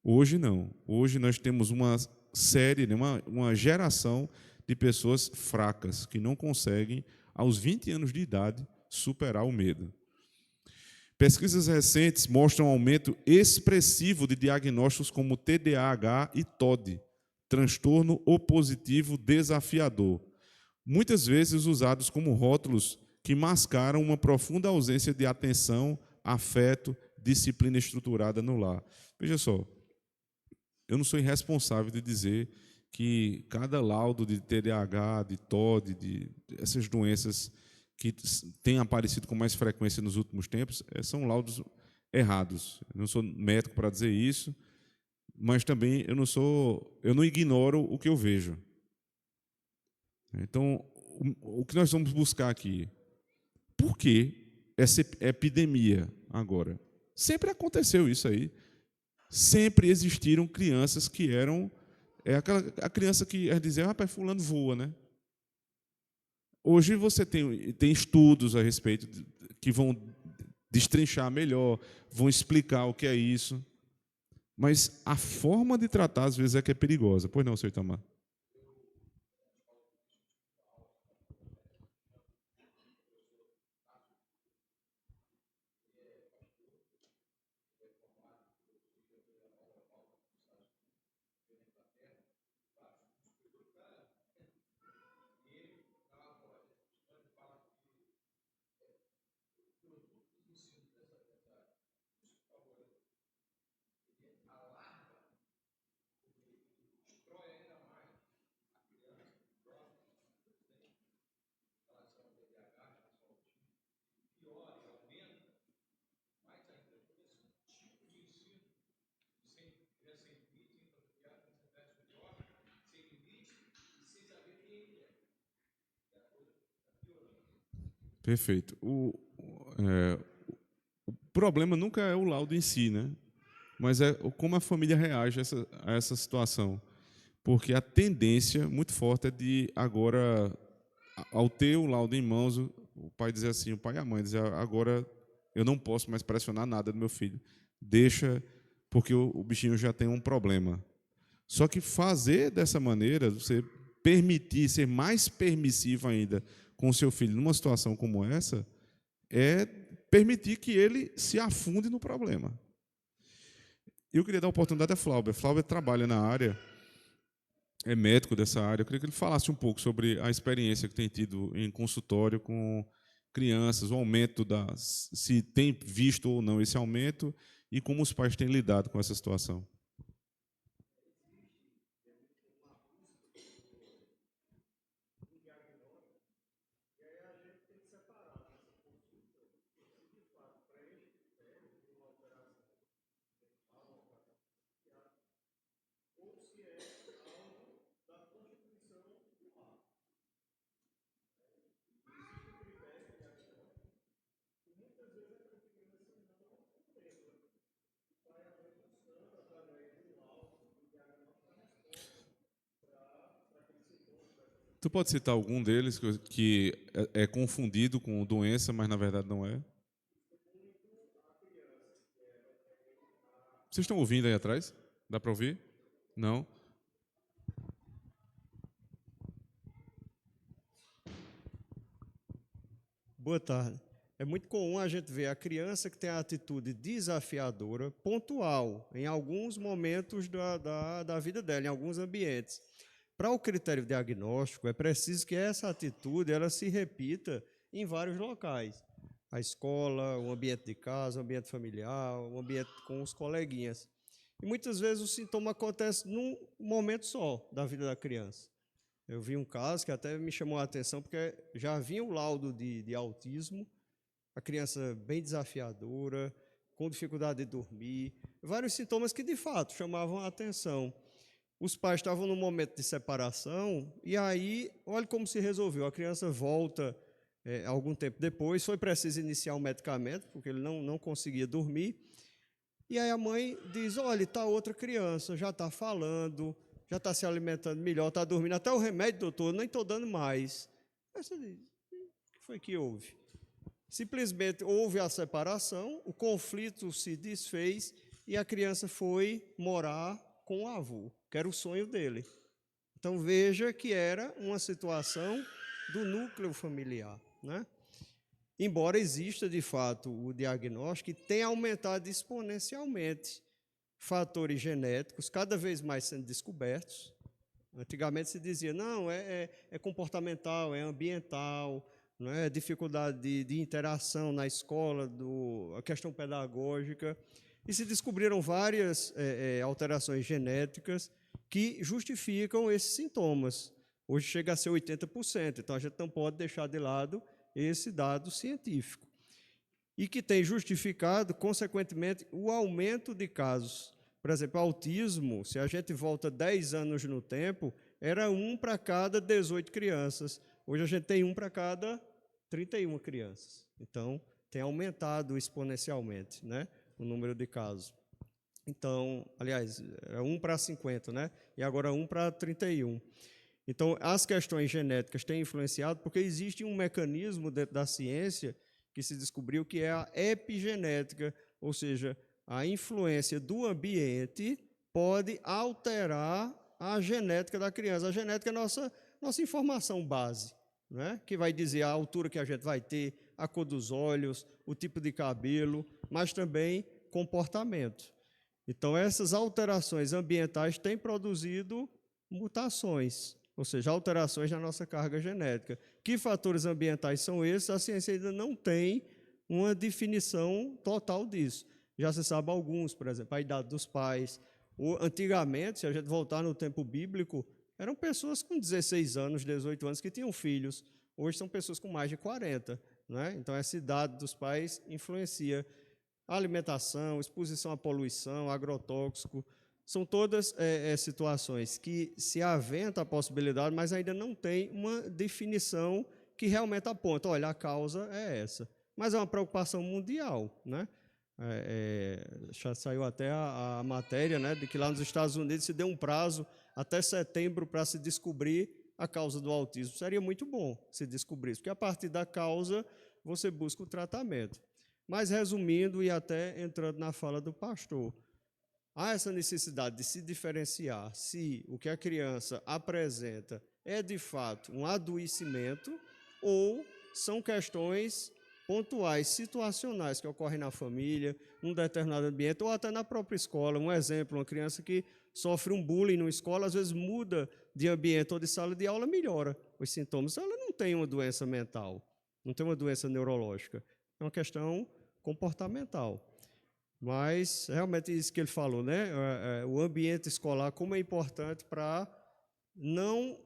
Hoje não. Hoje nós temos uma série, uma geração de pessoas fracas que não conseguem, aos 20 anos de idade, superar o medo. Pesquisas recentes mostram um aumento expressivo de diagnósticos como TDAH e TOD, transtorno opositivo desafiador, muitas vezes usados como rótulos que mascaram uma profunda ausência de atenção, afeto, disciplina estruturada no lar. Veja só, eu não sou irresponsável de dizer que cada laudo de TDAH, de TOD, de essas doenças que têm aparecido com mais frequência nos últimos tempos, são laudos errados. Eu não sou médico para dizer isso, mas também eu não ignoro o que eu vejo. Então, o que nós vamos buscar aqui? Por que essa epidemia agora? Sempre aconteceu isso aí. Sempre existiram crianças que eram a criança que dizer, rapaz, fulano voa, né? Hoje você tem estudos a respeito que vão destrinchar melhor, vão explicar o que é isso. Mas a forma de tratar, às vezes, é que é perigosa. Pois não, senhor Itamar? Perfeito. O problema nunca é o laudo em si, né? Mas é como a família reage a essa situação. Porque a tendência muito forte é de agora, ao ter o laudo em mãos, o pai dizer assim, o pai e a mãe dizer, agora eu não posso mais pressionar nada do meu filho. Deixa, porque o bichinho já tem um problema. Só que fazer dessa maneira, você permitir, ser mais permissivo ainda com o seu filho numa situação como essa, é permitir que ele se afunde no problema. Eu queria dar a oportunidade a Flauber. Flauber trabalha na área, é médico dessa área. Eu queria que ele falasse um pouco sobre a experiência que tem tido em consultório com crianças, o aumento se tem visto ou não esse aumento e como os pais têm lidado com essa situação. Tu pode citar algum deles que é confundido com doença, mas na verdade não é? Vocês estão ouvindo aí atrás? Dá para ouvir? Não? Boa tarde. É muito comum a gente ver a criança que tem a atitude desafiadora, pontual, em alguns momentos da vida dela, em alguns ambientes. Para o critério diagnóstico, é preciso que essa atitude ela se repita em vários locais. a escola, o ambiente de casa, o ambiente familiar, o ambiente com os coleguinhas. E muitas vezes o sintoma acontece num momento só da vida da criança. Eu vi um caso que até me chamou a atenção, porque já havia um laudo de autismo, a criança bem desafiadora, com dificuldade de dormir, vários sintomas que, de fato, chamavam a atenção. Os pais estavam num momento de separação, e aí, olha como se resolveu. A criança volta algum tempo depois, foi preciso iniciar um medicamento, porque ele não conseguia dormir. E aí a mãe diz, olha, está outra criança, já está falando, já está se alimentando melhor, está dormindo. Até o remédio, doutor, nem estou dando mais. Aí você diz, o que foi que houve? Simplesmente houve a separação, o conflito se desfez e a criança foi morar com o avô, que era o sonho dele. Então veja que era uma situação do núcleo familiar, né? Embora exista de fato o diagnóstico, que tem aumentado exponencialmente fatores genéticos cada vez mais sendo descobertos. Antigamente se dizia, não, é comportamental, é ambiental, não é dificuldade de interação na escola, a questão pedagógica, e se descobriram várias alterações genéticas que justificam esses sintomas. Hoje chega a ser 80%, então a gente não pode deixar de lado esse dado científico. E que tem justificado, consequentemente, o aumento de casos. Por exemplo, autismo, se a gente volta 10 anos no tempo, era 1 para cada 18 crianças. Hoje a gente tem 1 para cada 31 crianças. Então, tem aumentado exponencialmente, né, o número de casos. Então, aliás, é 1 para 50, né? E agora 1 para 31. Então, as questões genéticas têm influenciado, porque existe um mecanismo dentro da ciência que se descobriu que é a epigenética, ou seja, a influência do ambiente pode alterar a genética da criança. A genética é nossa informação base, né? Que vai dizer a altura que a gente vai ter, a cor dos olhos, o tipo de cabelo, mas também comportamento. Então, essas alterações ambientais têm produzido mutações, ou seja, alterações na nossa carga genética. Que fatores ambientais são esses? A ciência ainda não tem uma definição total disso. Já se sabe alguns, por exemplo, a idade dos pais. Antigamente, se a gente voltar no tempo bíblico, eram pessoas com 16 anos, 18 anos que tinham filhos. Hoje são pessoas com mais de 40. Né? Então, essa idade dos pais influencia a alimentação, exposição à poluição, agrotóxico. São todas situações que se aventa a possibilidade, mas ainda não tem uma definição que realmente aponta, olha, a causa é essa. Mas é uma preocupação mundial, né? Já saiu até a matéria, né, de que lá nos Estados Unidos se deu um prazo até setembro para se descobrir a causa do autismo. Seria muito bom se descobrisse, porque a partir da causa você busca o tratamento. Mas, resumindo e até entrando na fala do pastor, há essa necessidade de se diferenciar se o que a criança apresenta é, de fato, um adoecimento ou são questões pontuais, situacionais, que ocorrem na família, num determinado ambiente, ou até na própria escola. Um exemplo, uma criança que sofre um bullying na escola, às vezes muda de ambiente ou de sala de aula, melhora os sintomas. Ela não tem uma doença mental, não tem uma doença neurológica, é uma questão comportamental. Mas, realmente, isso que ele falou, né? O ambiente escolar, como é importante para não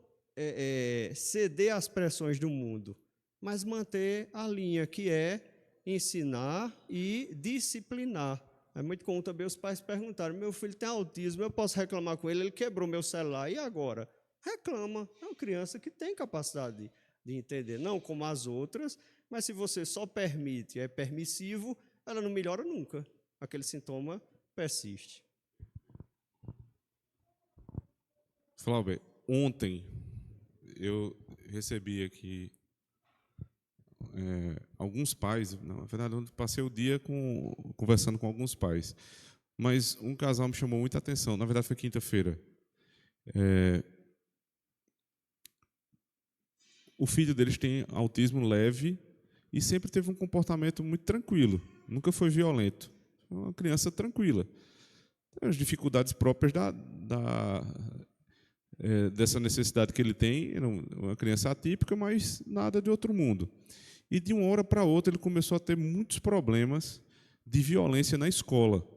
ceder às pressões do mundo, mas manter a linha, que é ensinar e disciplinar. É muito comum também os pais perguntarem, meu filho tem autismo, eu posso reclamar com ele quebrou meu celular, e agora? Reclama, é uma criança que tem capacidade de entender, não como as outras, mas se você só permite, é permissivo, ela não melhora nunca. Aquele sintoma persiste. Flauber, ontem eu recebi aqui alguns pais, na verdade, eu passei o dia conversando com alguns pais, mas um casal me chamou muita atenção, na verdade foi quinta-feira. O filho deles tem autismo leve e sempre teve um comportamento muito tranquilo, nunca foi violento. É uma criança tranquila. Tem as dificuldades próprias dessa necessidade que ele tem, uma criança atípica, mas nada de outro mundo. E de uma hora para outra ele começou a ter muitos problemas de violência na escola. Pra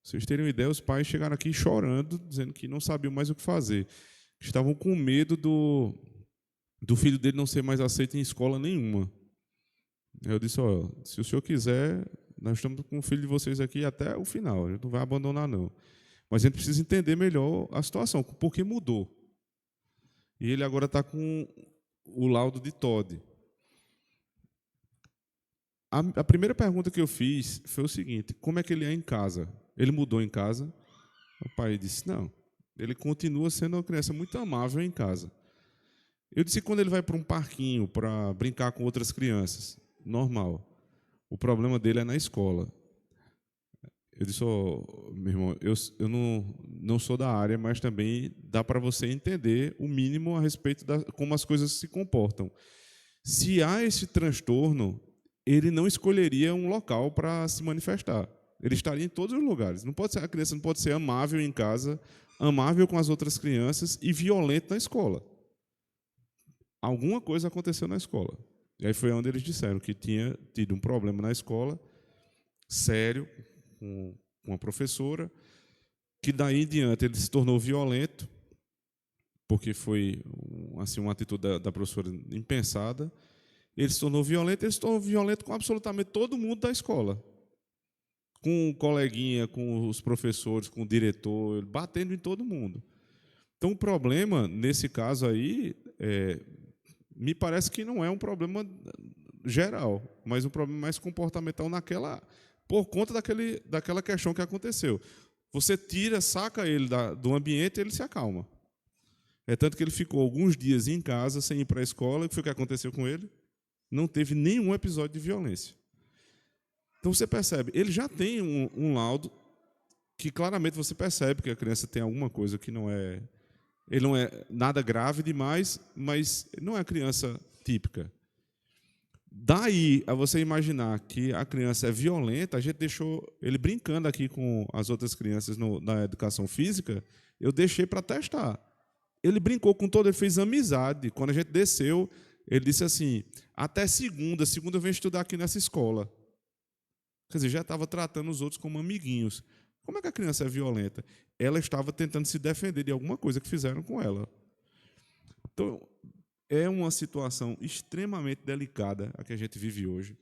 vocês terem uma ideia, os pais chegaram aqui chorando, dizendo que não sabiam mais o que fazer. Estavam com medo do filho dele não ser mais aceito em escola nenhuma. Eu disse, se o senhor quiser, nós estamos com o filho de vocês aqui até o final, a gente não vai abandonar, não. Mas a gente precisa entender melhor a situação, porque mudou. E ele agora está com o laudo de TOD. A primeira pergunta que eu fiz foi o seguinte: como é que ele é em casa? Ele mudou em casa? O pai disse, não. Ele continua sendo uma criança muito amável em casa. Eu disse, quando ele vai para um parquinho para brincar com outras crianças, normal. O problema dele é na escola. Eu disse, meu irmão, eu não sou da área, mas também dá para você entender o mínimo a respeito de como as coisas se comportam. Se há esse transtorno, ele não escolheria um local para se manifestar. Ele estaria em todos os lugares. A criança não pode ser amável em casa, amável com as outras crianças e violento na escola. Alguma coisa aconteceu na escola. E aí foi onde eles disseram que tinha tido um problema na escola, sério, com uma professora, que daí em diante ele se tornou violento, porque foi assim, uma atitude da professora impensada. Ele se tornou violento com absolutamente todo mundo da escola. Com o coleguinha, com os professores, com o diretor, batendo em todo mundo. Então, o problema, nesse caso aí, me parece que não é um problema geral, mas um problema mais comportamental por conta daquela questão que aconteceu. Você saca ele do ambiente e ele se acalma. É tanto que ele ficou alguns dias em casa, sem ir para a escola. O que foi que aconteceu com ele? Não teve nenhum episódio de violência. Então, você percebe, ele já tem um laudo que claramente você percebe que a criança tem alguma coisa que não é... Ele não é nada grave demais, mas não é criança típica. Daí a você imaginar que a criança é violenta, a gente deixou ele brincando aqui com as outras crianças na educação física, eu deixei para testar. Ele brincou com todo, ele fez amizade. Quando a gente desceu, ele disse assim, até segunda eu venho estudar aqui nessa escola. Quer dizer, já estava tratando os outros como amiguinhos. Como é que a criança é violenta? Ela estava tentando se defender de alguma coisa que fizeram com ela. Então, é uma situação extremamente delicada a que a gente vive hoje.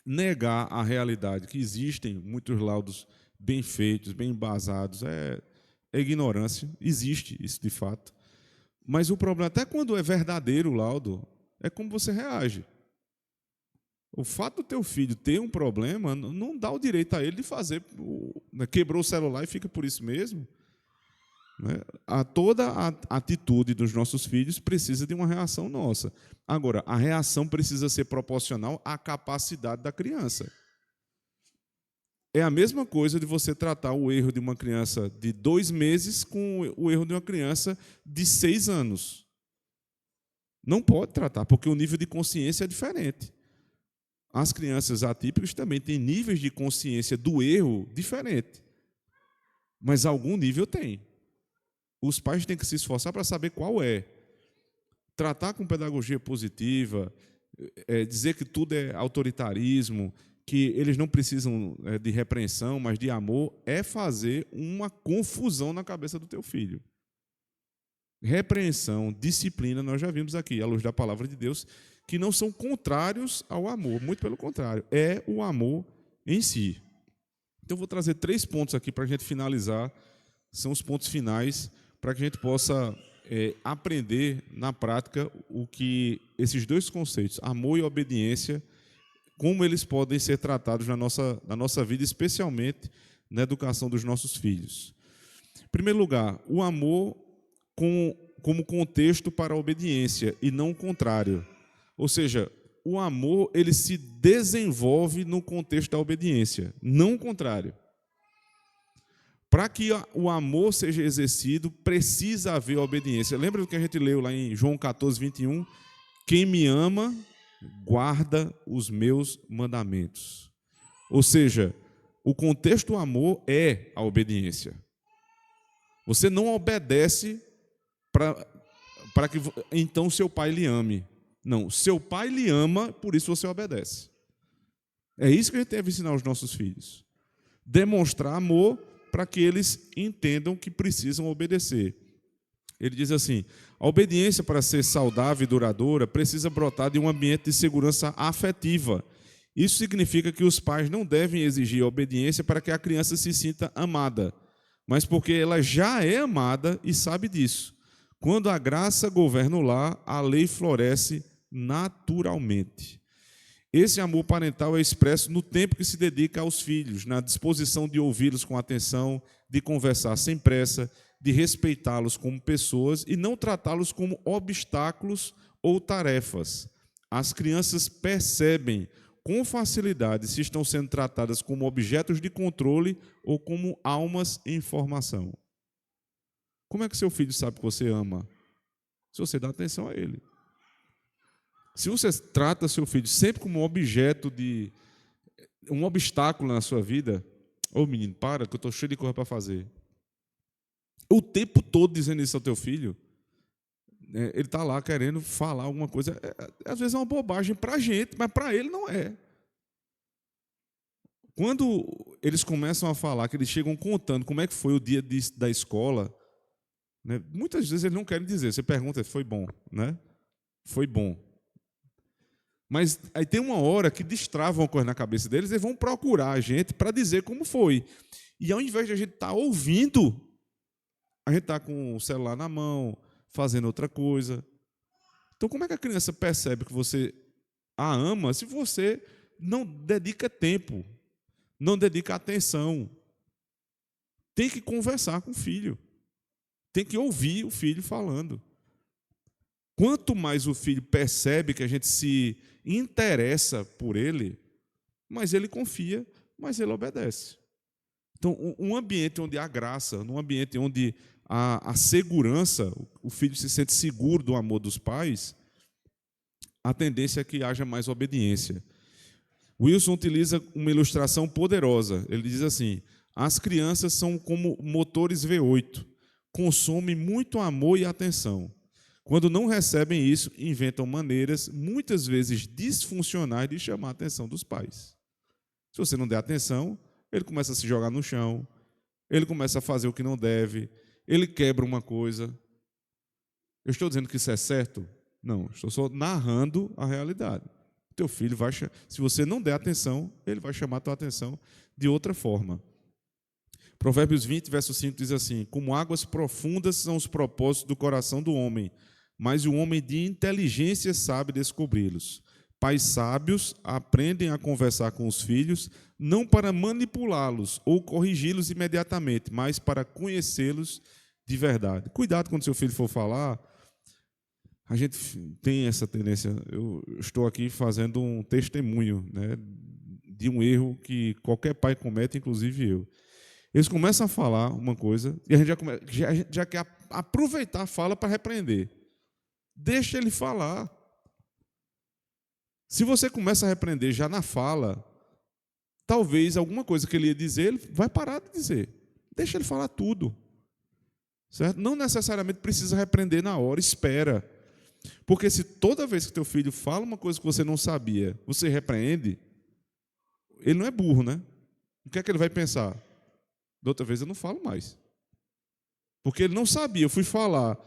Negar a realidade, que existem muitos laudos bem feitos, bem embasados, é ignorância. Existe isso de fato. Mas o problema, até quando é verdadeiro o laudo, é como você reage. O fato do teu filho ter um problema não dá o direito a ele de fazer, quebrou o celular e fica por isso mesmo. Toda a atitude dos nossos filhos precisa de uma reação nossa. Agora, a reação precisa ser proporcional à capacidade da criança. É a mesma coisa de você tratar o erro de uma criança de 2 meses com o erro de uma criança de 6 anos. Não pode tratar, porque o nível de consciência é diferente. As crianças atípicas também têm níveis de consciência do erro diferente. Mas algum nível tem. Os pais têm que se esforçar para saber qual é. Tratar com pedagogia positiva, dizer que tudo é autoritarismo, que eles não precisam de repreensão, mas de amor, é fazer uma confusão na cabeça do teu filho. Repreensão, disciplina, nós já vimos aqui, à luz da palavra de Deus, que não são contrários ao amor, muito pelo contrário, é o amor em si. Então, eu vou trazer 3 pontos aqui para a gente finalizar, são os pontos finais, para que a gente possa aprender na prática o que esses 2 conceitos, amor e obediência, como eles podem ser tratados na nossa vida, especialmente na educação dos nossos filhos. Em primeiro lugar, o amor como contexto para a obediência e não o contrário. Ou seja, o amor ele se desenvolve no contexto da obediência, não o contrário. Para que o amor seja exercido, precisa haver obediência. Lembra do que a gente leu lá em João 14, 21? Quem me ama, guarda os meus mandamentos. Ou seja, o contexto do amor é a obediência. Você não obedece para que então seu pai lhe ame. Não, seu pai lhe ama, por isso você obedece. É isso que a gente deve ensinar aos nossos filhos. Demonstrar amor para que eles entendam que precisam obedecer. Ele diz assim: a obediência, para ser saudável e duradoura, precisa brotar de um ambiente de segurança afetiva. Isso significa que os pais não devem exigir obediência para que a criança se sinta amada, mas porque ela já é amada e sabe disso. Quando a graça governa o lar, a lei floresce naturalmente. Esse amor parental é expresso no tempo que se dedica aos filhos, na disposição de ouvi-los com atenção, de conversar sem pressa, de respeitá-los como pessoas e não tratá-los como obstáculos ou tarefas. As crianças percebem com facilidade se estão sendo tratadas como objetos de controle ou como almas em formação. Como é que seu filho sabe que você ama? Se você dá atenção a ele. Se você trata seu filho sempre como um objeto de um obstáculo na sua vida, ô menino, para, que eu estou cheio de coisa para fazer. O tempo todo dizendo isso ao teu filho, ele está lá querendo falar alguma coisa. Às vezes é uma bobagem para a gente, mas para ele não é. Quando eles começam a falar, que eles chegam contando como é que foi o dia da escola, né, muitas vezes eles não querem dizer. Você pergunta, foi bom, né? Foi bom. Mas aí tem uma hora que destrava uma coisa na cabeça deles, eles vão procurar a gente para dizer como foi. E ao invés de a gente estar ouvindo, a gente está com o celular na mão, fazendo outra coisa. Então, como é que a criança percebe que você a ama se você não dedica tempo, não dedica atenção? Tem que conversar com o filho. Tem que ouvir o filho falando. Quanto mais o filho percebe que a gente se interessa por ele, mais ele confia, mais ele obedece. Então, um ambiente onde há graça, num ambiente onde há segurança, o filho se sente seguro do amor dos pais, a tendência é que haja mais obediência. Wilson utiliza uma ilustração poderosa. Ele diz assim: as crianças são como motores V8, consomem muito amor e atenção. Quando não recebem isso, inventam maneiras, muitas vezes disfuncionais, de chamar a atenção dos pais. Se você não der atenção, ele começa a se jogar no chão, ele começa a fazer o que não deve, ele quebra uma coisa. Eu estou dizendo que isso é certo? Não, estou só narrando a realidade. Teu filho vai, se você não der atenção, ele vai chamar a tua atenção de outra forma. Provérbios 20, verso 5 diz assim: como águas profundas são os propósitos do coração do homem, mas o homem de inteligência sabe descobri-los. Pais sábios aprendem a conversar com os filhos, não para manipulá-los ou corrigi-los imediatamente, mas para conhecê-los de verdade. Cuidado quando seu filho for falar. A gente tem essa tendência. Eu estou aqui fazendo um testemunho, né, de um erro que qualquer pai comete, inclusive eu. Eles começam a falar uma coisa e a gente já quer aproveitar a fala para repreender. Deixa ele falar. Se você começa a repreender já na fala, talvez alguma coisa que ele ia dizer, ele vai parar de dizer. Deixa ele falar tudo. Certo? Não necessariamente precisa repreender na hora, espera. Porque se toda vez que teu filho fala uma coisa que você não sabia, você repreende, ele não é burro, né? O que é que ele vai pensar? Da outra vez eu não falo mais. Porque ele não sabia, eu fui falar,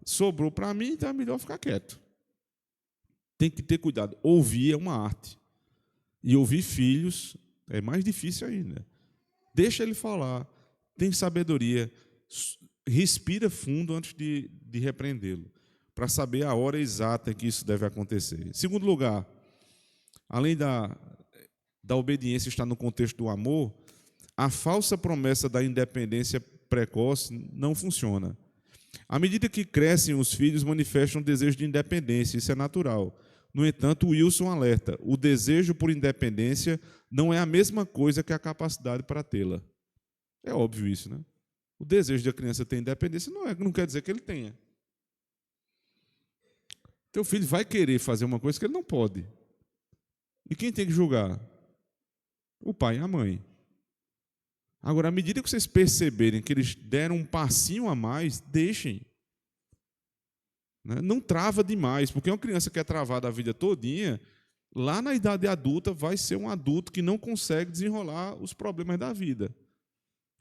sobrou para mim, então é melhor ficar quieto. Tem que ter cuidado. Ouvir é uma arte. E ouvir filhos é mais difícil ainda. Deixa ele falar. Tem sabedoria. Respira fundo antes de repreendê-lo, para saber a hora exata em que isso deve acontecer. Em segundo lugar, além da obediência estar no contexto do amor, a falsa promessa da independência precoce não funciona. À medida que crescem, os filhos manifestam um desejo de independência, isso é natural. No entanto, Wilson alerta: o desejo por independência não é a mesma coisa que a capacidade para tê-la. É óbvio isso, né? O desejo da criança ter independência não quer dizer que ele tenha. Teu filho vai querer fazer uma coisa que ele não pode. E quem tem que julgar? O pai e a mãe. Agora, à medida que vocês perceberem que eles deram um passinho a mais, deixem. né? Não trava demais, porque uma criança que é travada a vida todinha, lá na idade adulta vai ser um adulto que não consegue desenrolar os problemas da vida.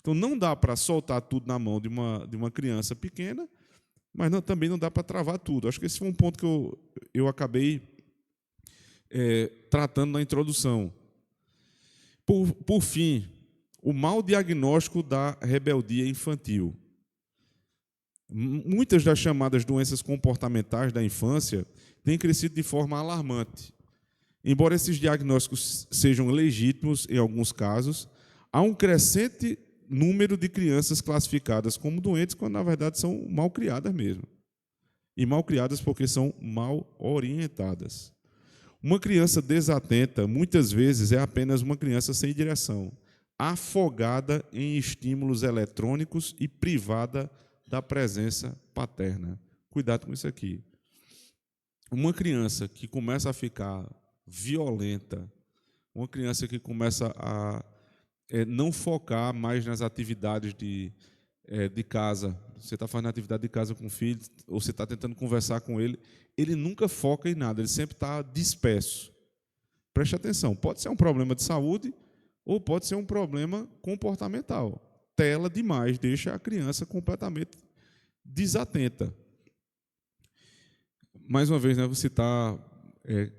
Então não dá para soltar tudo na mão de uma criança pequena, mas também não dá para travar tudo. Acho que esse foi um ponto que eu acabei tratando na introdução. Por fim, o mau diagnóstico da rebeldia infantil. Muitas das chamadas doenças comportamentais da infância têm crescido de forma alarmante. Embora esses diagnósticos sejam legítimos em alguns casos, há um crescente número de crianças classificadas como doentes, quando na verdade são mal criadas mesmo. E mal criadas porque são mal orientadas. Uma criança desatenta, muitas vezes, é apenas uma criança sem direção, afogada em estímulos eletrônicos e privada da presença paterna. Cuidado com isso aqui. Uma criança que começa a ficar violenta, uma criança que começa a não focar mais nas atividades de casa, você está fazendo atividade de casa com o filho, ou você está tentando conversar com ele, ele nunca foca em nada, ele sempre está disperso. Preste atenção, pode ser um problema de saúde ou pode ser um problema comportamental. Tela demais, deixa a criança completamente desatenta. Mais uma vez, né, vou citar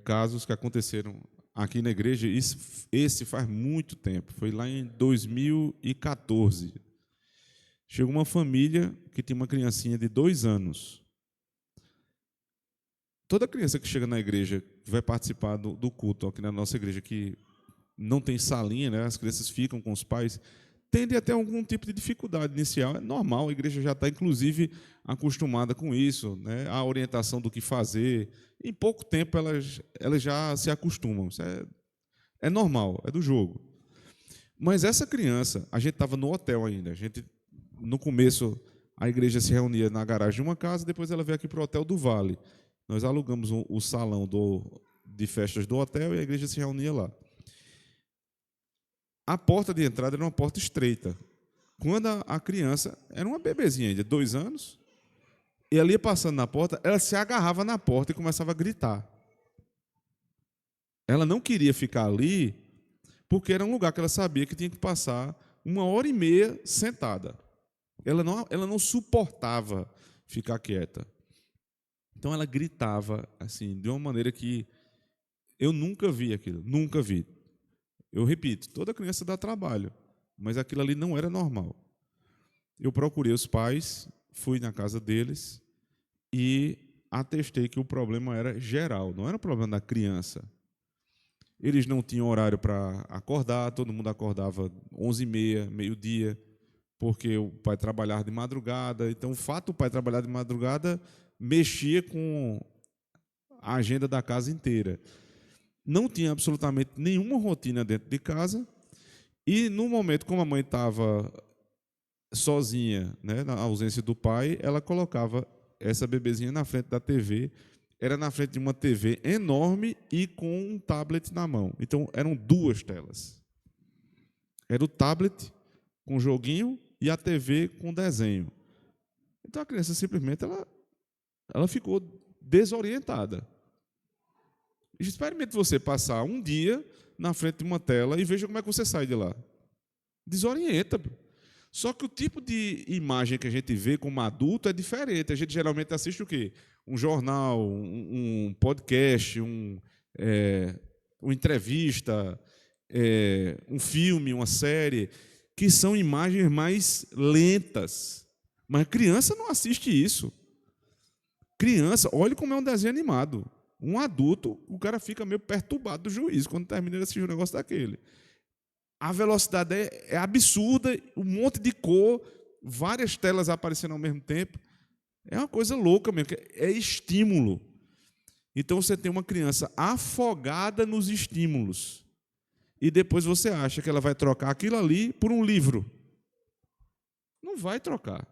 casos que aconteceram aqui na igreja, esse faz muito tempo, foi lá em 2014. Chegou uma família que tinha uma criancinha de 2 anos. Toda criança que chega na igreja, que vai participar do culto aqui na nossa igreja, que não tem salinha, né, as crianças ficam com os pais, tende a ter algum tipo de dificuldade inicial. É normal, a igreja já está, inclusive, acostumada com isso, né, a orientação do que fazer. Em pouco tempo, elas já se acostumam. Isso é normal, é do jogo. Mas essa criança, a gente estava no hotel ainda. No começo, a igreja se reunia na garagem de uma casa, depois ela veio aqui para o Hotel do Vale. Nós alugamos o salão de festas do hotel e a igreja se reunia lá. A porta de entrada era uma porta estreita. Quando a criança era uma bebezinha ainda, 2 anos, e ela ia passando na porta, ela se agarrava na porta e começava a gritar. Ela não queria ficar ali, porque era um lugar que ela sabia que tinha que passar 1h30 sentada. Ela não suportava ficar quieta. Então ela gritava assim, de uma maneira que eu nunca vi aquilo, nunca vi. Eu repito, toda criança dá trabalho, mas aquilo ali não era normal. Eu procurei os pais, fui na casa deles e atestei que o problema era geral, não era um problema da criança. Eles não tinham horário para acordar, todo mundo acordava 11h30, meio-dia, porque o pai trabalhava de madrugada. Então, o fato do pai trabalhar de madrugada mexia com a agenda da casa inteira. Não tinha absolutamente nenhuma rotina dentro de casa. E, no momento, como a mãe estava sozinha, né, na ausência do pai, ela colocava essa bebezinha na frente da TV. Era na frente de uma TV enorme e com um tablet na mão. Então, eram 2 telas. Era o tablet com joguinho e a TV com desenho. Então, a criança simplesmente ela ficou desorientada. Experimente você passar um dia na frente de uma tela e veja como é que você sai de lá. Desorienta. Só que o tipo de imagem que a gente vê como adulto é diferente. A gente geralmente assiste o quê? Um jornal, um podcast, uma entrevista, um filme, uma série, que são imagens mais lentas. Mas criança não assiste isso. Criança, olha como é um desenho animado. Um adulto, o cara fica meio perturbado do juízo quando termina de assistir um negócio daquele. A velocidade é absurda, um monte de cor, várias telas aparecendo ao mesmo tempo. É uma coisa louca mesmo, é estímulo. Então você tem uma criança afogada nos estímulos. E depois você acha que ela vai trocar aquilo ali por um livro. Não vai trocar.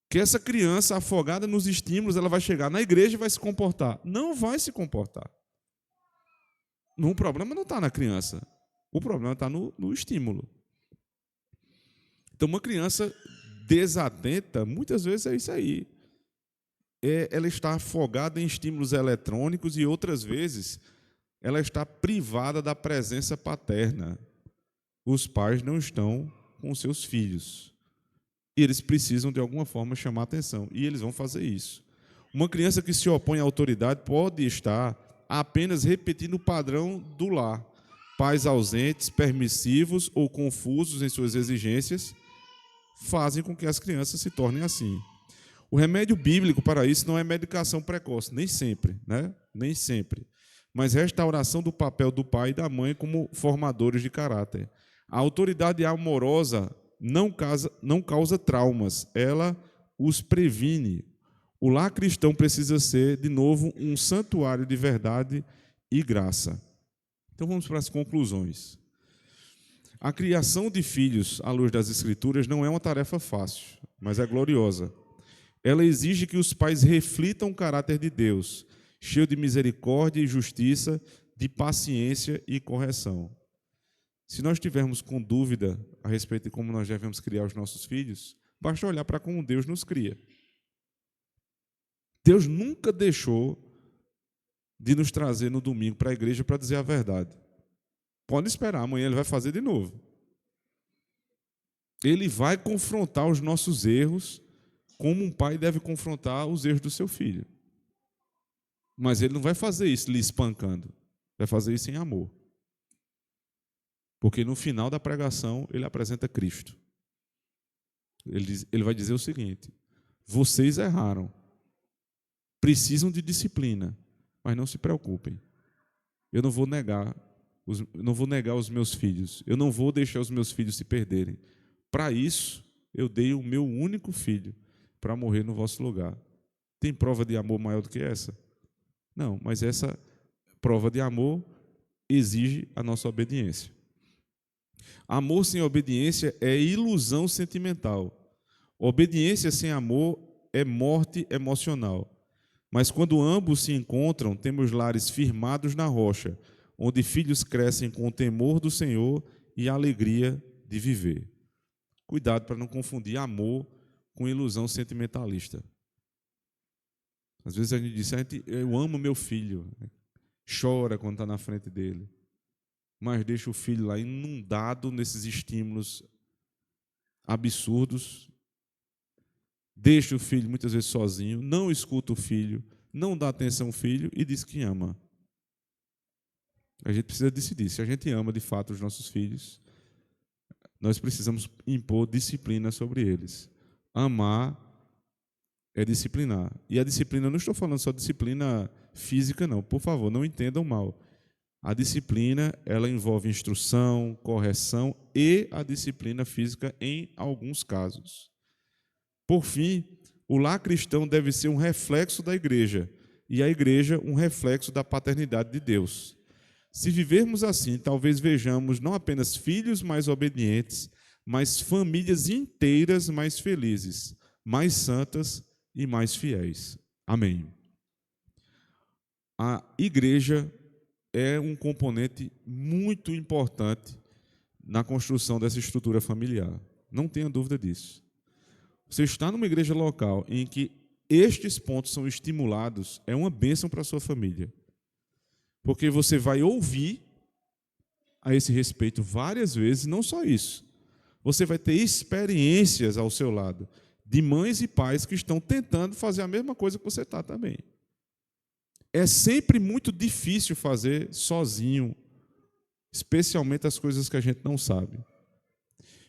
Que essa criança afogada nos estímulos, ela vai chegar na igreja e vai se comportar. Não vai se comportar. O problema não está na criança. O problema está no estímulo. Então, uma criança desatenta, muitas vezes é isso aí. ela está afogada em estímulos eletrônicos e outras vezes ela está privada da presença paterna. Os pais não estão com seus filhos. E eles precisam, de alguma forma, chamar atenção. E eles vão fazer isso. Uma criança que se opõe à autoridade pode estar apenas repetindo o padrão do lar. Pais ausentes, permissivos ou confusos em suas exigências fazem com que as crianças se tornem assim. O remédio bíblico para isso não é medicação precoce, nem sempre, né? Nem sempre. Mas restauração do papel do pai e da mãe como formadores de caráter. A autoridade amorosa não causa traumas, ela os previne. O lar cristão precisa ser, de novo, um santuário de verdade e graça. Então vamos para as conclusões. A criação de filhos à luz das Escrituras não é uma tarefa fácil, mas é gloriosa. Ela exige que os pais reflitam o caráter de Deus, cheio de misericórdia e justiça, de paciência e correção. Se nós tivermos com dúvida a respeito de como nós devemos criar os nossos filhos, basta olhar para como Deus nos cria. Deus nunca deixou de nos trazer no domingo para a igreja para dizer a verdade. Pode esperar, amanhã ele vai fazer de novo. Ele vai confrontar os nossos erros como um pai deve confrontar os erros do seu filho. Mas ele não vai fazer isso lhe espancando. Vai fazer isso em amor. Porque no final da pregação ele apresenta Cristo. Ele vai dizer o seguinte: vocês erraram. Precisam de disciplina, mas não se preocupem. Eu não vou negar os meus filhos. Eu não vou deixar os meus filhos se perderem. Para isso, eu dei o meu único filho para morrer no vosso lugar. Tem prova de amor maior do que essa? Não, mas essa prova de amor exige a nossa obediência. Amor sem obediência é ilusão sentimental. Obediência sem amor é morte emocional. Mas quando ambos se encontram, temos lares firmados na rocha, onde filhos crescem com o temor do Senhor e a alegria de viver. Cuidado para não confundir amor com ilusão sentimentalista. Às vezes a gente diz: eu amo meu filho, chora quando está na frente dele, mas deixa o filho lá inundado nesses estímulos absurdos, deixa o filho muitas vezes sozinho, não escuta o filho, não dá atenção ao filho e diz que ama. A gente precisa decidir. Se a gente ama de fato os nossos filhos, nós precisamos impor disciplina sobre eles. Amar é disciplinar. E a disciplina, não estou falando só disciplina física, não. Por favor, não entendam mal. A disciplina, ela envolve instrução, correção e a disciplina física em alguns casos. Por fim, o lar cristão deve ser um reflexo da igreja e a igreja um reflexo da paternidade de Deus. Se vivermos assim, talvez vejamos não apenas filhos mais obedientes, mas famílias inteiras mais felizes, mais santas e mais fiéis. Amém. A igreja é um componente muito importante na construção dessa estrutura familiar. Não tenha dúvida disso. Você está numa igreja local em que estes pontos são estimulados, é uma bênção para a sua família. Porque você vai ouvir a esse respeito várias vezes, não só isso. Você vai ter experiências ao seu lado de mães e pais que estão tentando fazer a mesma coisa que você está também. É sempre muito difícil fazer sozinho, especialmente as coisas que a gente não sabe.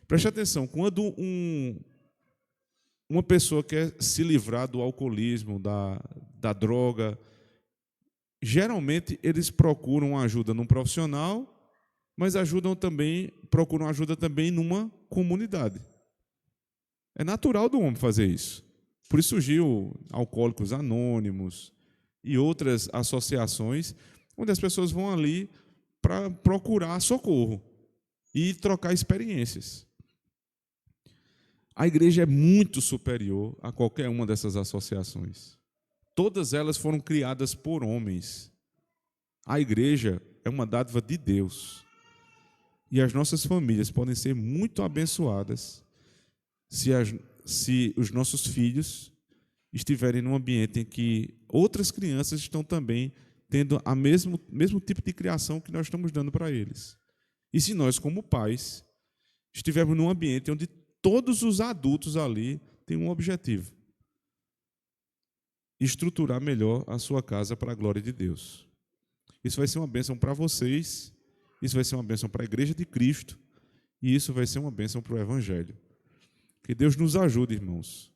Preste atenção, quando uma pessoa quer se livrar do alcoolismo, da droga, geralmente eles procuram ajuda num profissional, mas procuram ajuda também numa comunidade. É natural do homem fazer isso. Por isso surgiu Alcoólicos Anônimos e outras associações onde as pessoas vão ali para procurar socorro e trocar experiências. A igreja é muito superior a qualquer uma dessas associações. Todas elas foram criadas por homens. A igreja é uma dádiva de Deus. E as nossas famílias podem ser muito abençoadas se os nossos filhos estiverem num ambiente em que outras crianças estão também tendo a mesmo tipo de criação que nós estamos dando para eles. E se nós, como pais, estivermos num ambiente onde todos os adultos ali têm um objetivo: estruturar melhor a sua casa para a glória de Deus. Isso vai ser uma bênção para vocês, isso vai ser uma bênção para a Igreja de Cristo, e isso vai ser uma bênção para o Evangelho. Que Deus nos ajude, irmãos,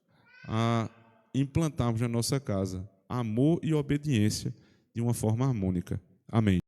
a implantarmos na nossa casa amor e obediência de uma forma harmônica. Amém.